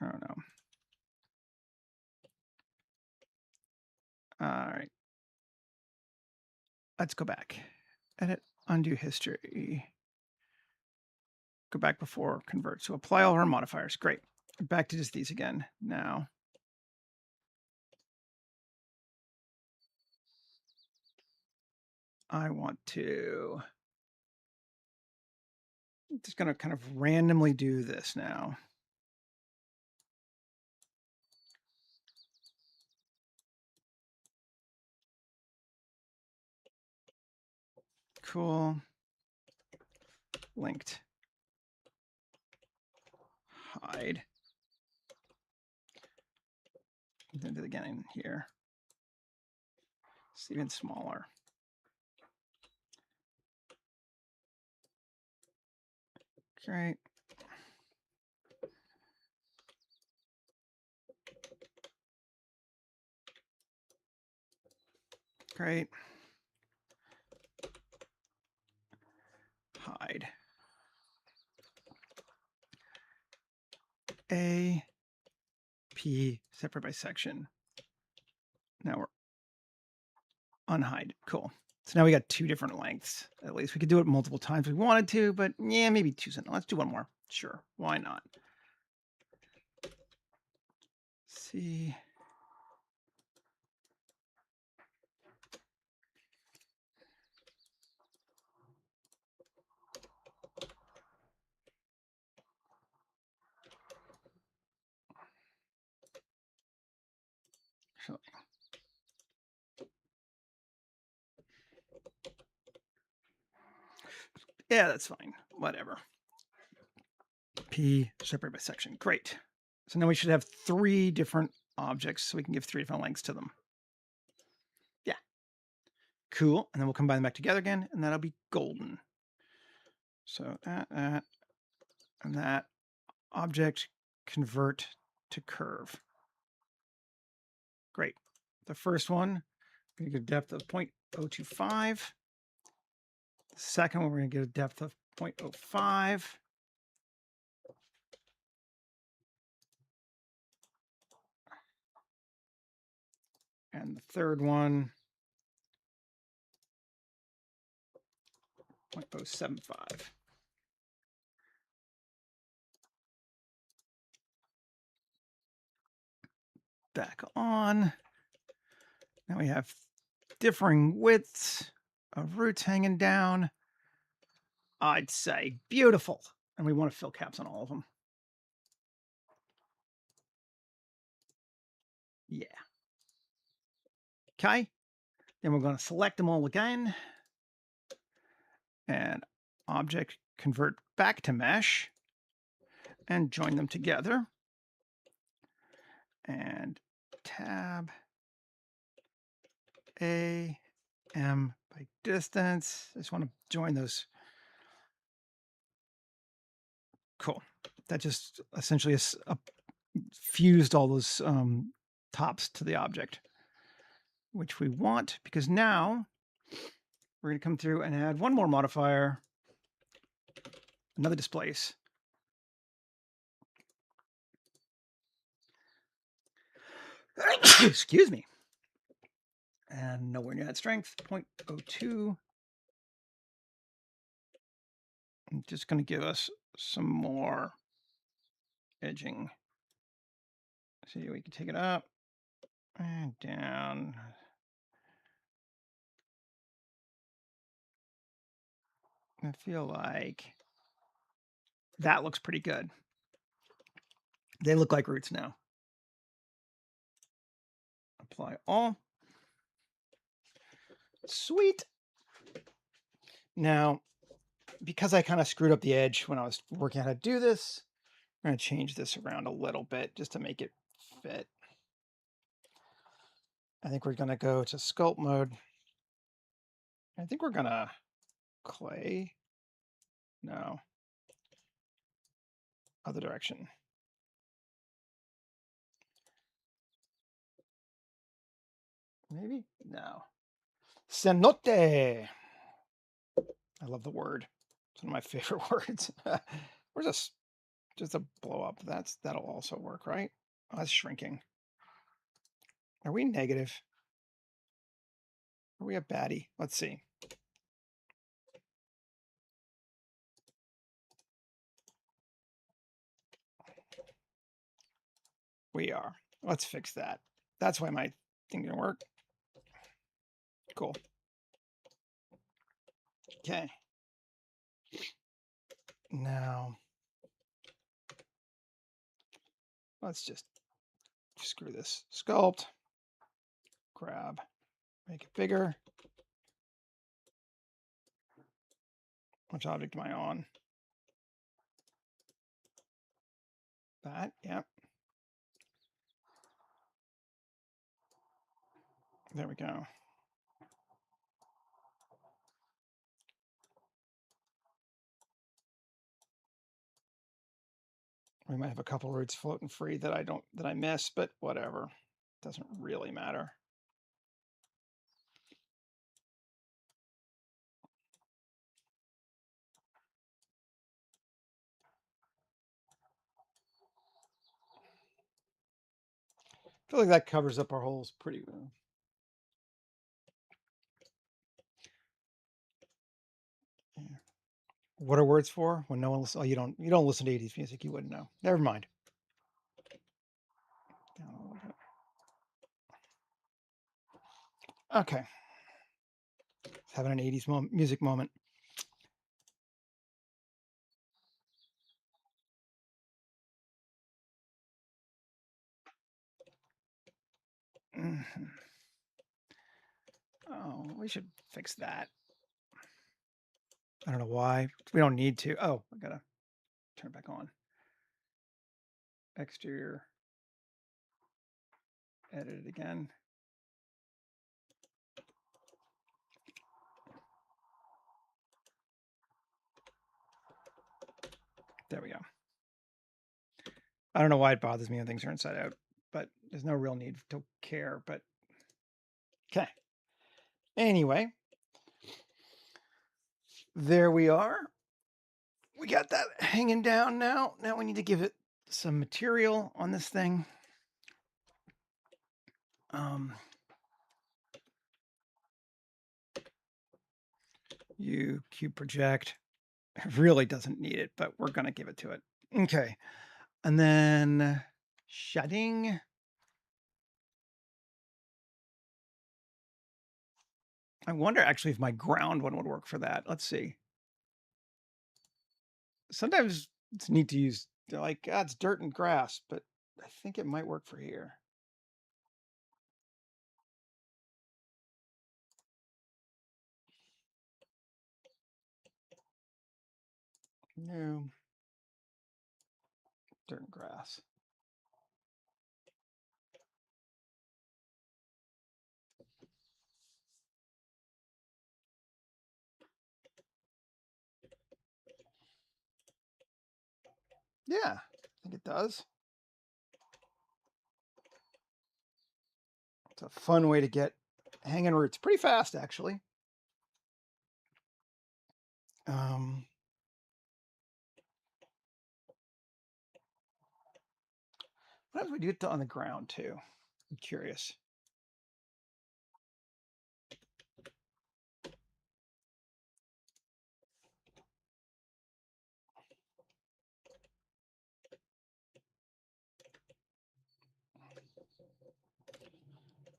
I don't know. All right. Let's go back. Edit, undo history. Go back before convert. So apply all of our modifiers. Great. Back to just these again now. I want to just going to kind of randomly do this now. Cool. Linked. Hide. Then do it again in here. It's even smaller. Great. Great. Hide. A, P, separate by section. Now we're unhide. Cool. So now we got 2 different lengths. At least we could do it multiple times if we wanted to, but yeah, maybe 2 cents. Let's do one more. Sure. Why not? See. Yeah, that's fine. whatever. P separate by section. Great. So now we should have 3 different objects, so we can give 3 different lengths to them. Yeah. Cool. And then we'll combine them back together again, and that'll be golden. So that, and that object convert to curve. Great. The first one, we're going to get a depth of 0.025. The second one, we're going to get a depth of 0.05. And the third one, 0.075. Back on. Now we have differing widths of roots hanging down. I'd say beautiful. And we want to fill caps on all of them. Yeah. Okay. Then we're going to select them all again. And object convert back to mesh. And join them together. And tab A, M by distance. I just want to join those. Cool. That just essentially fused all those tops to the object, which we want, because now we're going to come through and add one more modifier, another displace. Excuse me. And nowhere near that strength, 0.02. I'm just going to give us some more edging. See, we can take it up and down. I feel like that looks pretty good. They look like roots now. Apply all. Sweet. Now, because I kind of screwed up the edge when I was working out how to do this, I'm going to change this around a little bit just to make it fit. I think we're going to go to sculpt mode. I think we're going to clay. No. Other direction. Maybe? No. Cenote. I love the word. It's one of my favorite words. Where's this? Just a blow up. That'll also work, right? Oh, that's shrinking. Are we negative? Are we a baddie? Let's see. We are. Let's fix that. That's why my thing didn't work. Cool. Okay. Now, let's just screw this. Sculpt. Grab. Make it bigger. Which object am I on? That, yep. There we go. We might have a couple roots floating free that I miss, but whatever. Doesn't really matter. I feel like that covers up our holes pretty well. Yeah. What are words for? When no one listens, oh, you don't listen to 80s music, you wouldn't know. Never mind. Down a little bit. Okay. Having an 80s music moment. Mm-hmm. Oh, we should fix that. I don't know why. We don't need to. Oh, I gotta turn it back on. Exterior. Edit it again. There we go. I don't know why it bothers me when things are inside out, but there's no real need to care. But okay. Anyway, there we are. We got that hanging down now. Now we need to give it some material on this thing. You cube project. It really doesn't need it, but we're going to give it to it. Okay. And then shading. I wonder actually if my ground one would work for that. Let's see. Sometimes it's neat to use, like, it's dirt and grass, but I think it might work for here. No. Dirt and grass. Yeah, I think it does. It's a fun way to get hanging roots pretty fast, actually. What if we do it on the ground too? I'm curious.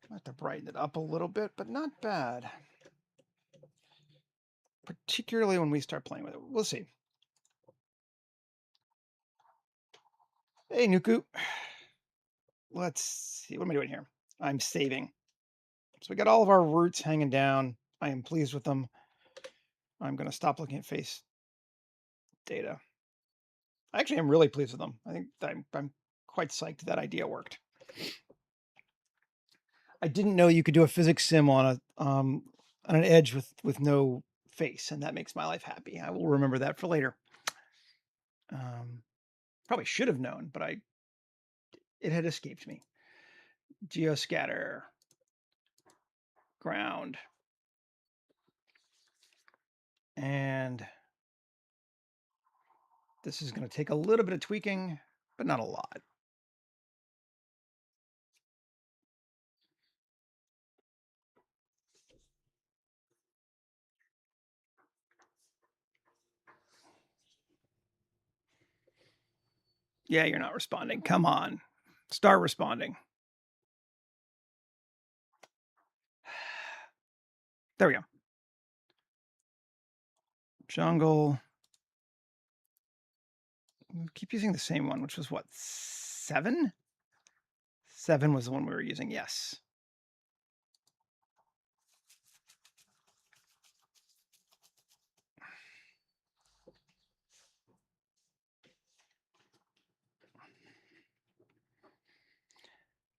I have to brighten it up a little bit, but not bad. Particularly when we start playing with it. We'll see. Hey, Nuku. Let's see. What am I doing here? I'm saving. So we got all of our roots hanging down. I am pleased with them. I'm going to stop looking at face data. Actually, I'm really pleased with them. I think I'm quite psyched that idea worked. I didn't know you could do a physics sim on an edge with no face, and that makes my life happy. I will remember that for later. Probably should have known, but it had escaped me. Geoscatter, ground, and this is going to take a little bit of tweaking, but not a lot. Yeah, you're not responding. Come on. Start responding. There we go. Jungle. We keep using the same one, which was what, 7? 7 was the one we were using, yes.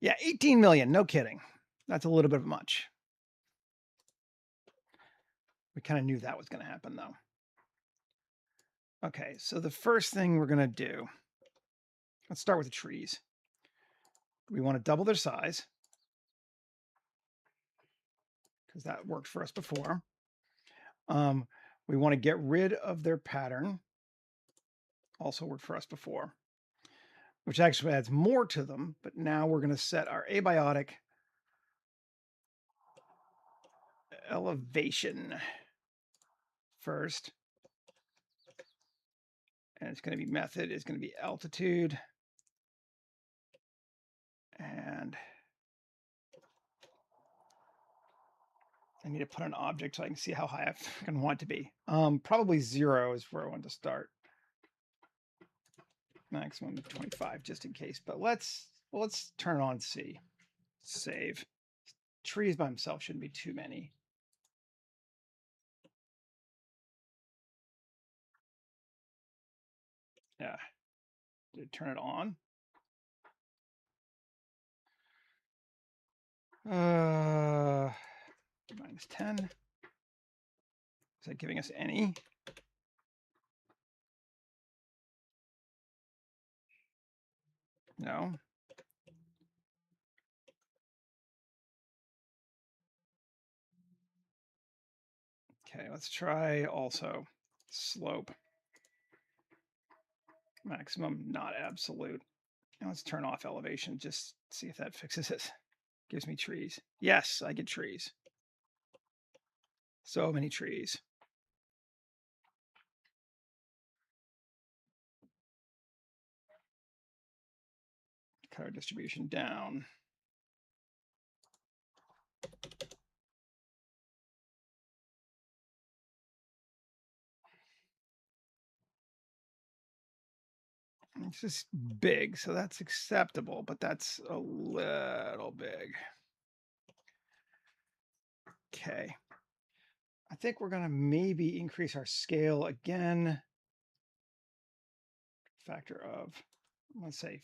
Yeah, 18 million, no kidding. That's a little bit much. We kind of knew that was going to happen, though. Okay, so the first thing we're going to do, let's start with the trees. We want to double their size because that worked for us before. We want to get rid of their pattern. Also worked for us before, which actually adds more to them. But now we're going to set our abiotic elevation first. And it's going to be method is going to be altitude. And I need to put an object so I can see how high I can want it to be. Probably 0 is where I want to start. Maximum 25 just in case. But let's turn on C. Save. Trees by themselves shouldn't be too many. Yeah. Did it turn it on? Minus 10. Is that giving us any? No. Okay, let's try also slope. Maximum, not absolute. And let's turn off elevation, just see if that fixes it. Gives me trees. Yes, I get trees. So many trees. Color distribution down. It's just big, so that's acceptable, but that's a little big. Okay. I think we're going to maybe increase our scale again. Factor of, let's say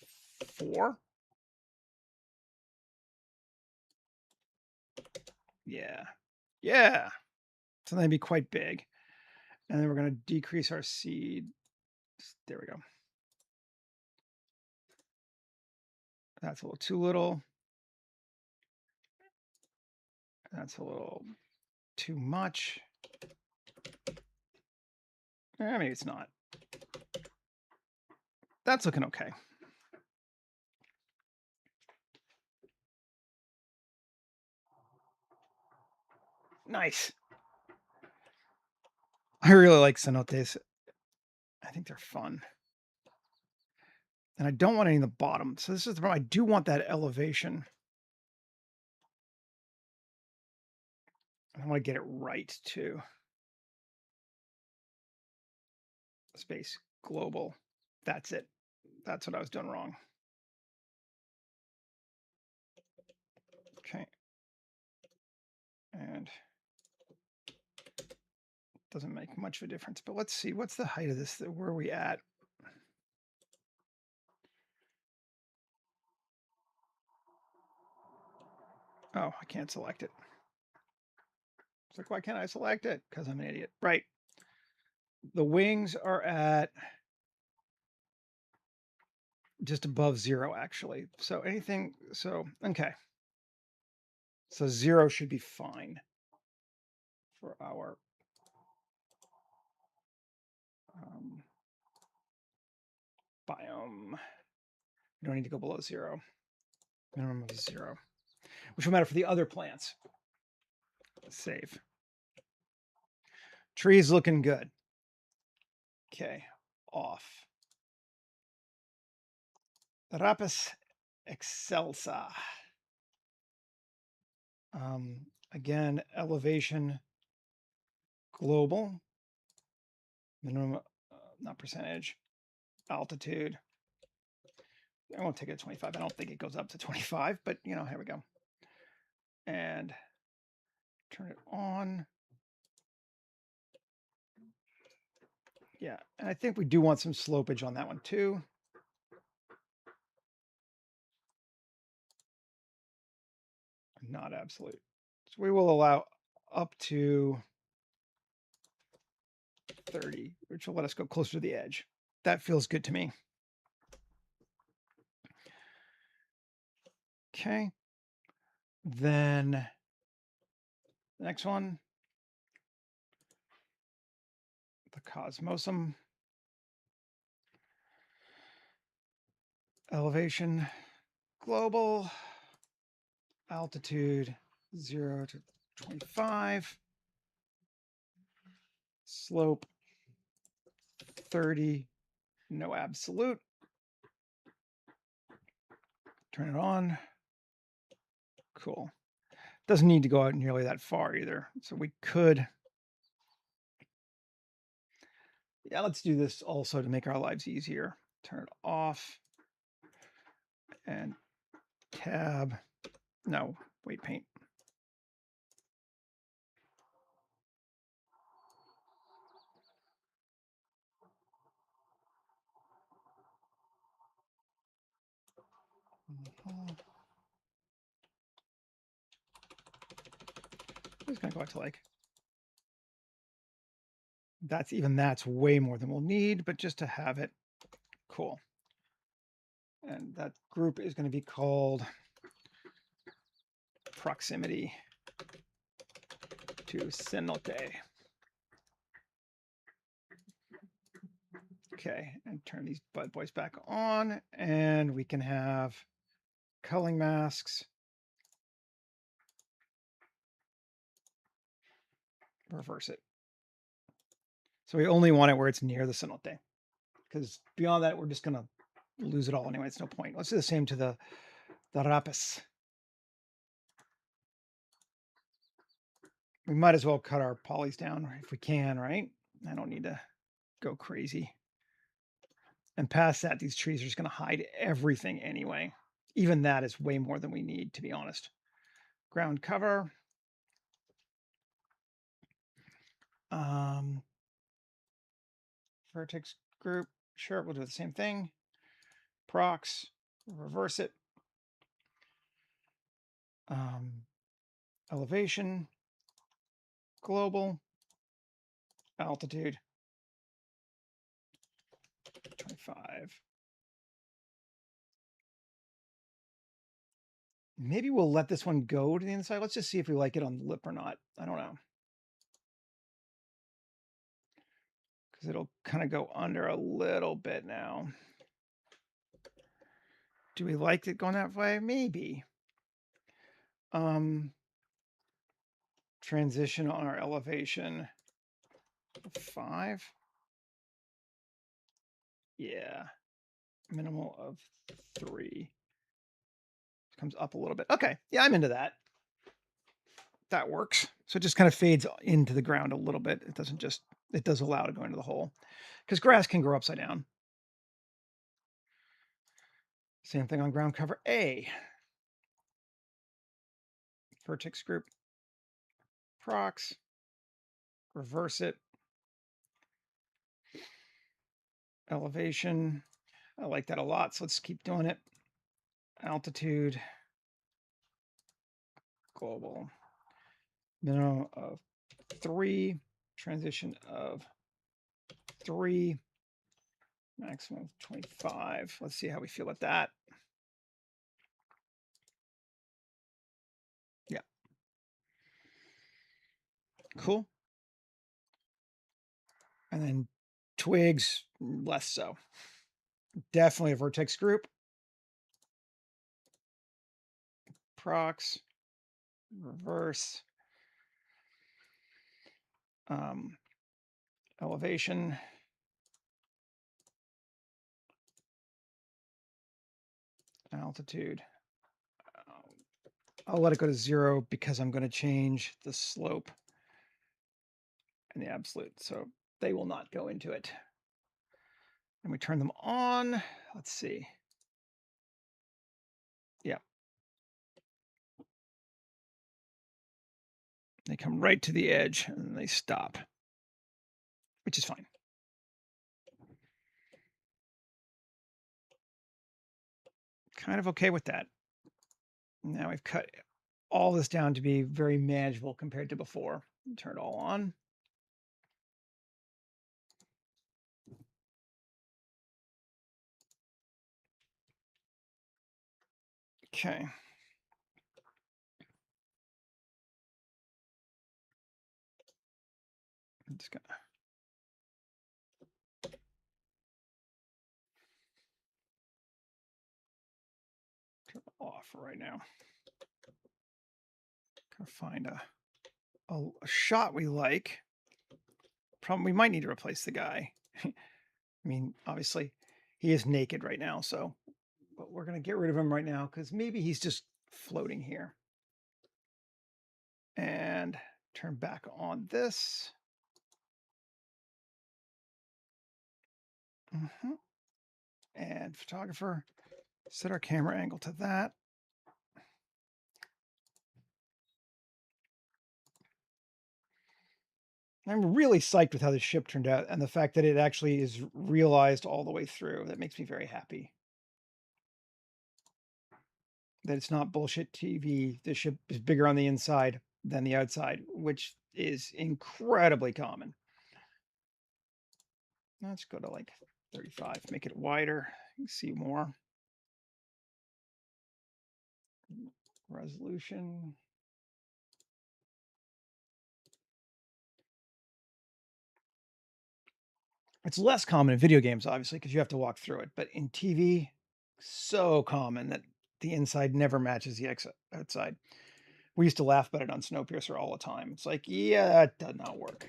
4. Yeah. Yeah. So that'd be quite big. And then we're going to decrease our seed. There we go. That's a little too little. That's a little too much. Maybe it's not. That's looking okay. Nice. I really like cenotes. I think they're fun. And I don't want any in the bottom. So this is the problem. I do want that elevation. I want to get it right too. Space, global. That's it. That's what I was doing wrong. Okay. And doesn't make much of a difference, but let's see. What's the height of this? Where are we at? Oh, I can't select it. It's like, why can't I select it? Because I'm an idiot. Right. The wings are at just above 0, actually. So anything, so, okay. So 0 should be fine for our biome. We don't need to go below 0. Minimum of 0, which will matter for the other plants. Save. Trees looking good. Okay, off. Rapis excelsa. Again, elevation, global, minimum, not percentage, altitude. I won't take it to 25. I don't think it goes up to 25, but you know, here we go. And turn it on. Yeah, and I think we do want some slopage on that one too. Not absolute. So we will allow up to 30, which will let us go closer to the edge. That feels good to me. Okay. Then the next one, the cosmosum. Elevation, global, altitude 0 to 25, slope 30, no absolute. Turn it on. Cool. Doesn't need to go out nearly that far either. So we could, yeah, let's do this also to make our lives easier. Turn it off and tab. No, weight paint. just gonna go out to like, that's way more than we'll need, but just to have it, cool. And that group is going to be called proximity to cenote. Okay, and turn these bud boys back on, and we can have culling masks. Reverse it. So we only want it where it's near the cenote, because beyond that, we're just going to lose it all anyway. It's no point. Let's do the same to the rapis. We might as well cut our polys down if we can, right? I don't need to go crazy. And past that, these trees are just going to hide everything anyway. Even that is way more than we need, to be honest. Ground cover. Vertex group. Sure, we'll do the same thing. Prox. Reverse it. Elevation. Global. Altitude. 25. Maybe we'll let this one go to the inside. Let's just see if we like it on the lip or not. I don't know. Because it'll kind of go under a little bit now. Do we like it going that way? Maybe. Transition on our elevation 5. Yeah. Minimal of 3. Comes up a little bit. Okay. Yeah, I'm into that. That works. So it just kind of fades into the ground a little bit. It doesn't just, it does allow it to go into the hole. Because grass can grow upside down. Same thing on ground cover A. Vertex group. Prox. Reverse it. Elevation. I like that a lot, so let's keep doing it. Altitude. Global. Minimum of 3. Transition of 3. Maximum of 25. Let's see how we feel at that. Yeah. Cool. And then twigs, less so. Definitely a vertex group. Prox. Reverse. Elevation. Altitude. I'll let it go to 0 because I'm going to change the slope and the absolute. So they will not go into it. And we turn them on. Let's see. Yeah. They come right to the edge and they stop, which is fine. Kind of okay with that. Now we've cut all this down to be very manageable compared to before. Turn it all on. Okay. I'm just gonna turn it off right now. Gotta find a shot we like. Probably we might need to replace the guy. I mean, obviously, he is naked right now, so but we're gonna get rid of him right now because maybe he's just floating here. And turn back on this. And photographer, set our camera angle to that. I'm really psyched with how this ship turned out and the fact that it actually is realized all the way through. That makes me very happy. That it's not bullshit TV. The ship is bigger on the inside than the outside, which is incredibly common. Let's go to like 35, make it wider. You can see more. Resolution. It's less common in video games, obviously, because you have to walk through it. But in TV, so common that the inside never matches the outside. We used to laugh about it on Snowpiercer all the time. It's like, yeah, that does not work.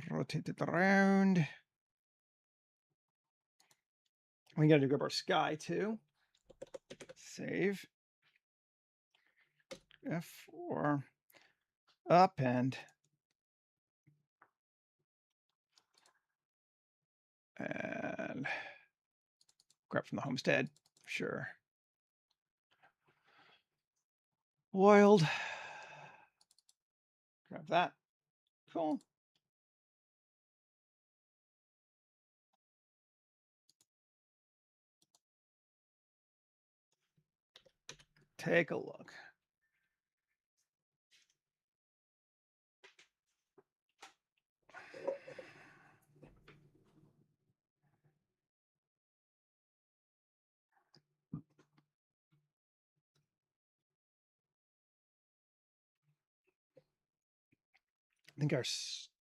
Rotate it around. We got to grab our sky too. Save. F4 up and grab from the homestead. Sure. Wild. Grab that. Cool. Take a look. I think our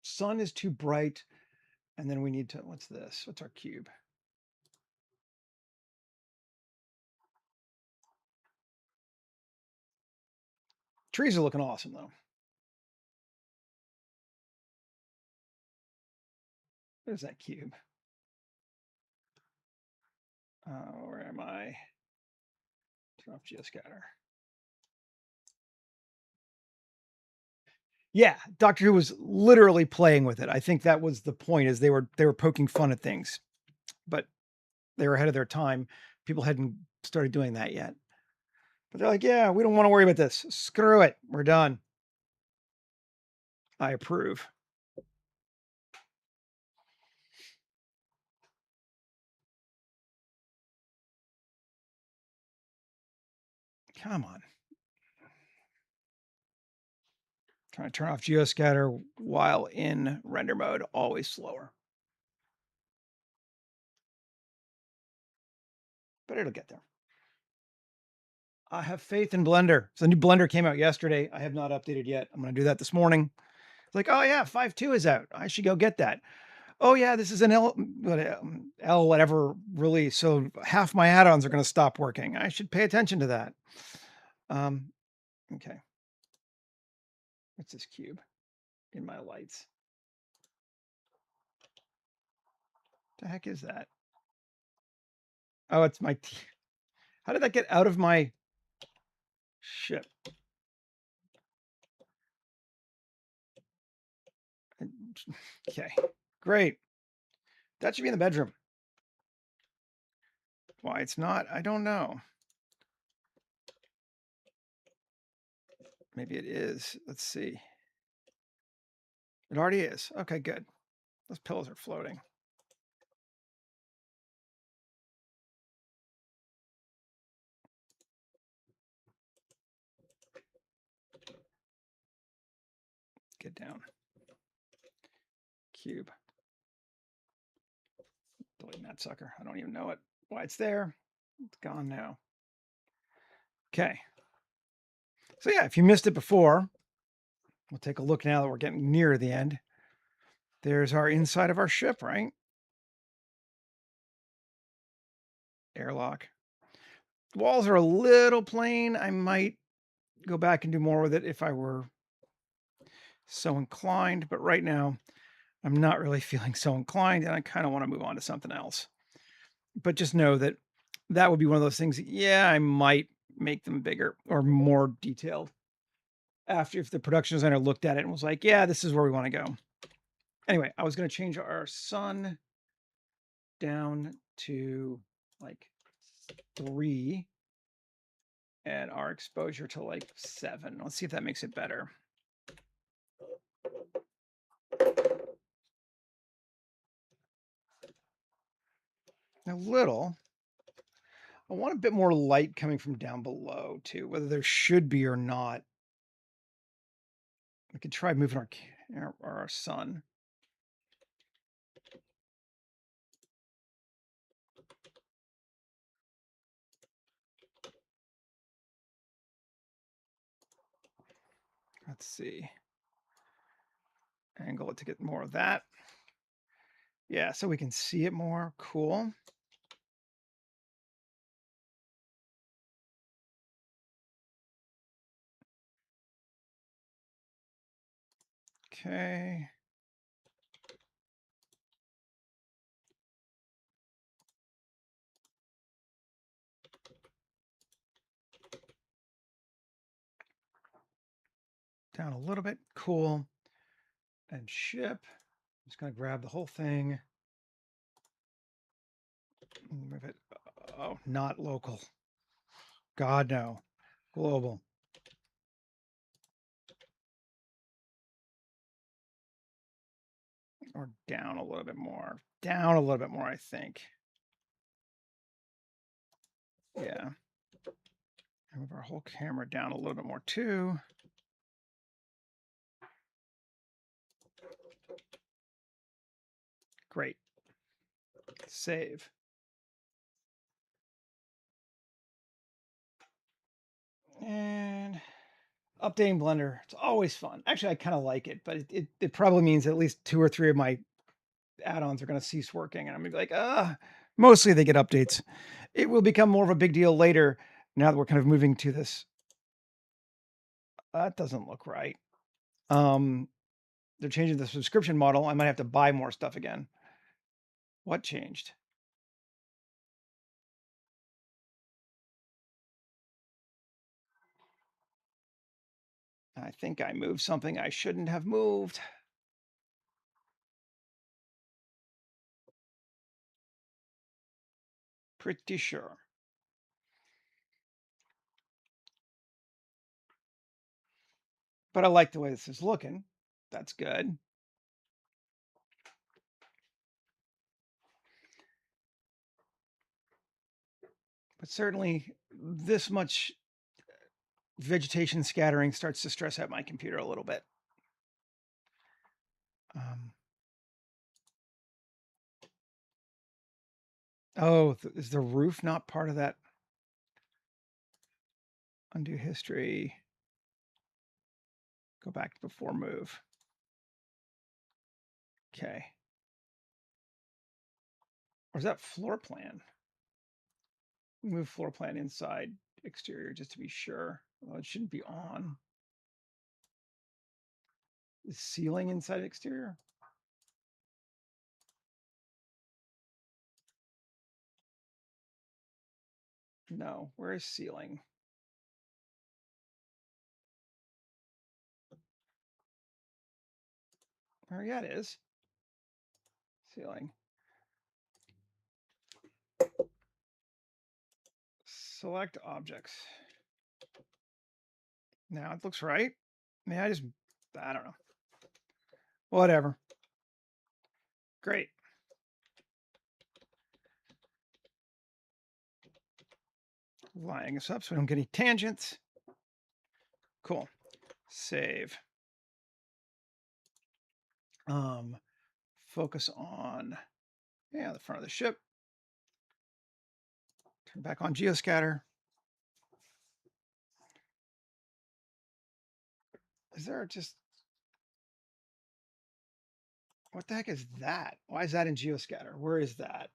sun is too bright. And then we need to, what's this? What's our cube? Trees are looking awesome though. There's that cube. Where am I? Turn off geoscatter. Yeah, Doctor Who was literally playing with it. I think that was the point, is they were poking fun at things, but they were ahead of their time. People hadn't started doing that yet. But they're like, yeah, we don't want to worry about this. Screw it. We're done. I approve. Come on. Trying to turn off geoscatter while in render mode, always slower. But it'll get there. I have faith in Blender. So the new Blender came out yesterday. I have not updated yet. I'm going to do that this morning. It's like, oh yeah, 5.2 is out. I should go get that. Oh yeah, this is an L whatever release. So half my add-ons are going to stop working. I should pay attention to that. Okay. What's this cube in my lights? The heck is that? Oh, it's my. How did that get out of my ship? Okay, great. That should be in the bedroom. Why it's not, I don't know. Maybe it is. Let's see. It already is. Okay, good. Those pillows are floating. Get down. Cube. Deleting that sucker. I don't even know it. Why it's there. It's gone now. Okay. So yeah, if you missed it before, we'll take a look now that we're getting near the end. There's our inside of our ship, right? Airlock. Walls are a little plain. I might go back and do more with it if I were so inclined, but right now I'm not really feeling so inclined and I kind of want to move on to something else. But just know that that would be one of those things that, yeah, I might make them bigger or more detailed after, if the production designer looked at it and was like, yeah, this is where we want to go. Anyway, I was going to change our sun down to like 3 and our exposure to like 7. Let's see if that makes it better. A little. I want a bit more light coming from down below too, whether there should be or not. We could try moving our sun. Let's see. Angle it to get more of that. Yeah, so we can see it more. Cool. Okay. Down a little bit. Cool. And ship. I'm just going to grab the whole thing. Move it. Oh, not local. God, no. Global. Or down a little bit more. Down a little bit more, I think. Yeah. Move our whole camera down a little bit more too. Great. Save. And updating Blender. It's always fun. Actually, I kind of like it, but it probably means at least 2 or 3 of my add-ons are going to cease working. And I'm going to be like, mostly they get updates. It will become more of a big deal later now that we're kind of moving to this. That doesn't look right. They're changing the subscription model. I might have to buy more stuff again. What changed? I think I moved something I shouldn't have moved. Pretty sure. But I like the way this is looking. That's good. But certainly this much vegetation scattering starts to stress out my computer a little bit. Oh, is the roof not part of that? Undo history. Go back to before move. Okay. Or is that floor plan? Move floor plan inside exterior just to be sure. Well, it shouldn't be on. Is ceiling inside exterior? No. Where is ceiling? Oh, yeah, it is. Ceiling. Select objects. Now it looks right. Yeah, I don't know. Whatever. Great. Lining us up so we don't get any tangents. Cool. Save. Focus on, the front of the ship. Turn back on geoscatter. Is there just, what the heck is that? Why is that in geoscatter? Where is that?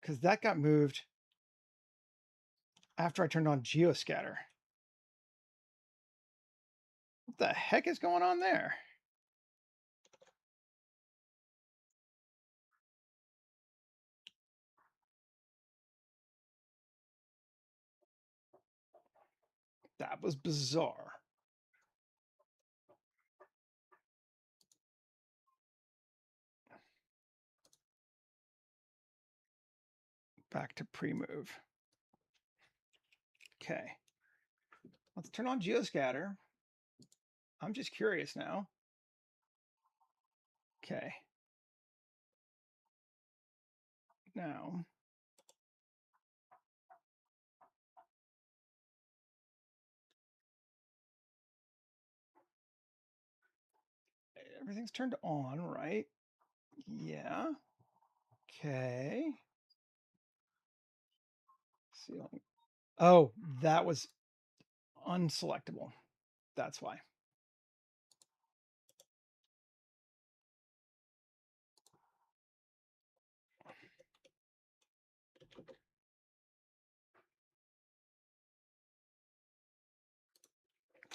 Because that got moved after I turned on geoscatter. What the heck is going on there? That was bizarre. Back to pre-move. Okay. Let's turn on geoscatter. I'm just curious now. Okay. Now, everything's turned on, right? Yeah. Okay. Ceiling. Oh, that was unselectable. That's why.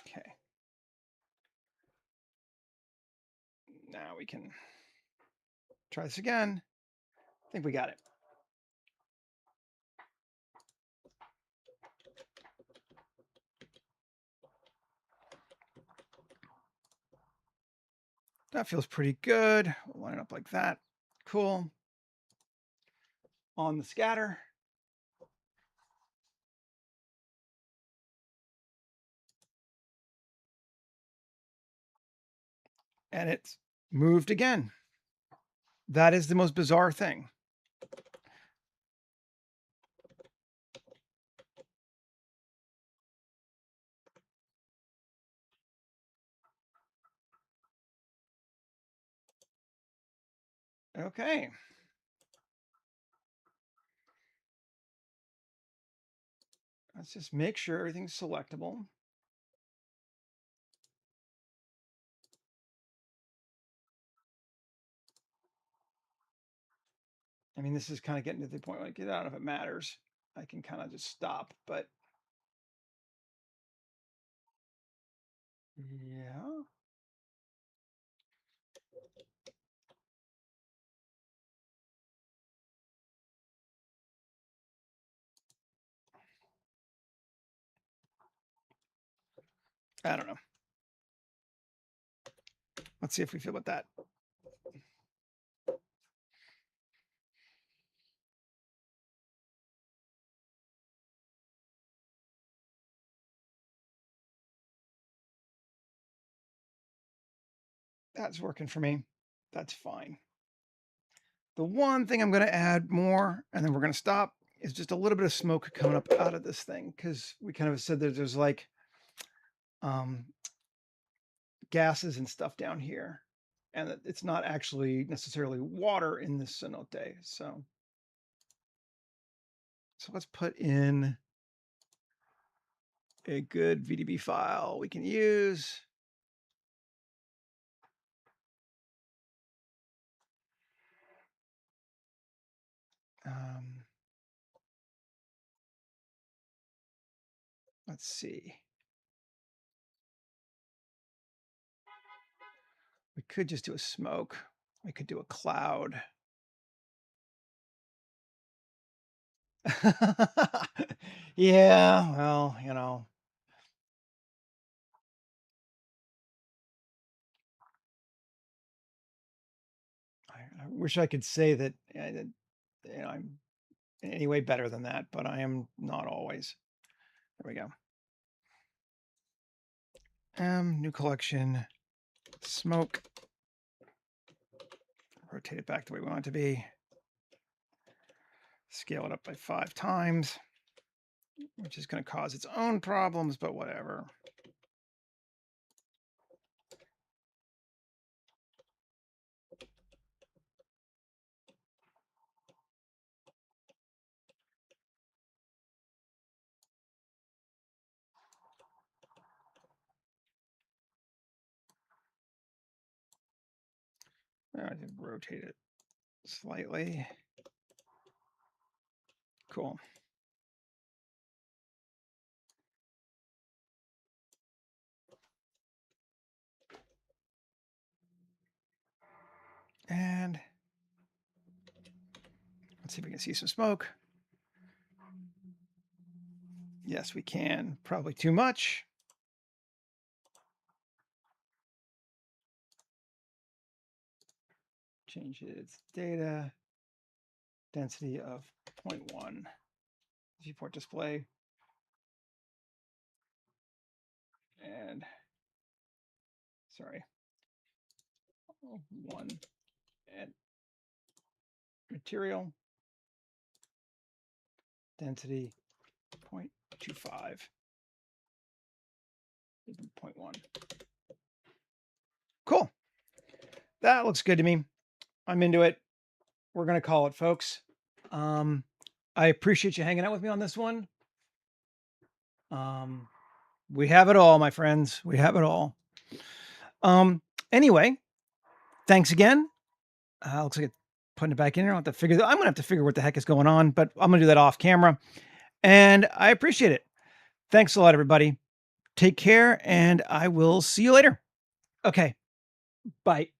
Okay. Now we can try this again. I think we got it. That feels pretty good. We'll line it up like that. Cool. On the scatter. And it's moved again. That is the most bizarre thing. Okay. Let's just make sure everything's selectable. I mean, this is kind of getting to the point like, I don't know if it matters. I can kind of just stop, but yeah. I don't know. Let's see if we feel about that. That's working for me. That's fine. The one thing I'm going to add more, and then we're going to stop, is just a little bit of smoke coming up out of this thing, because we kind of said that there's like gases and stuff down here, and that it's not actually necessarily water in this cenote. So let's put in a good VDB file we can use. Let's see. We could just do a smoke. We could do a cloud. Yeah, well, you know. I wish I could say that, you know, I'm in any way better than that, but I am not always. There we go. New collection, smoke. Rotate it back the way we want it to be. Scale it up by 5 times, which is going to cause its own problems, but whatever. I just rotate it slightly. Cool. And let's see if we can see some smoke. Yes, we can. Probably too much. Change its data density of 0.1. Viewport display. And sorry, 1 and material. density 0.25, 0.1. Cool. That looks good to me. I'm into it. We're going to call it, folks. I appreciate you hanging out with me on this one. We have it all, my friends. We have it all. Anyway, thanks again. Looks like it's putting it back in here. I'm going to have to figure what the heck is going on, but I'm going to do that off camera. And I appreciate it. Thanks a lot, everybody. Take care, and I will see you later. Okay. Bye.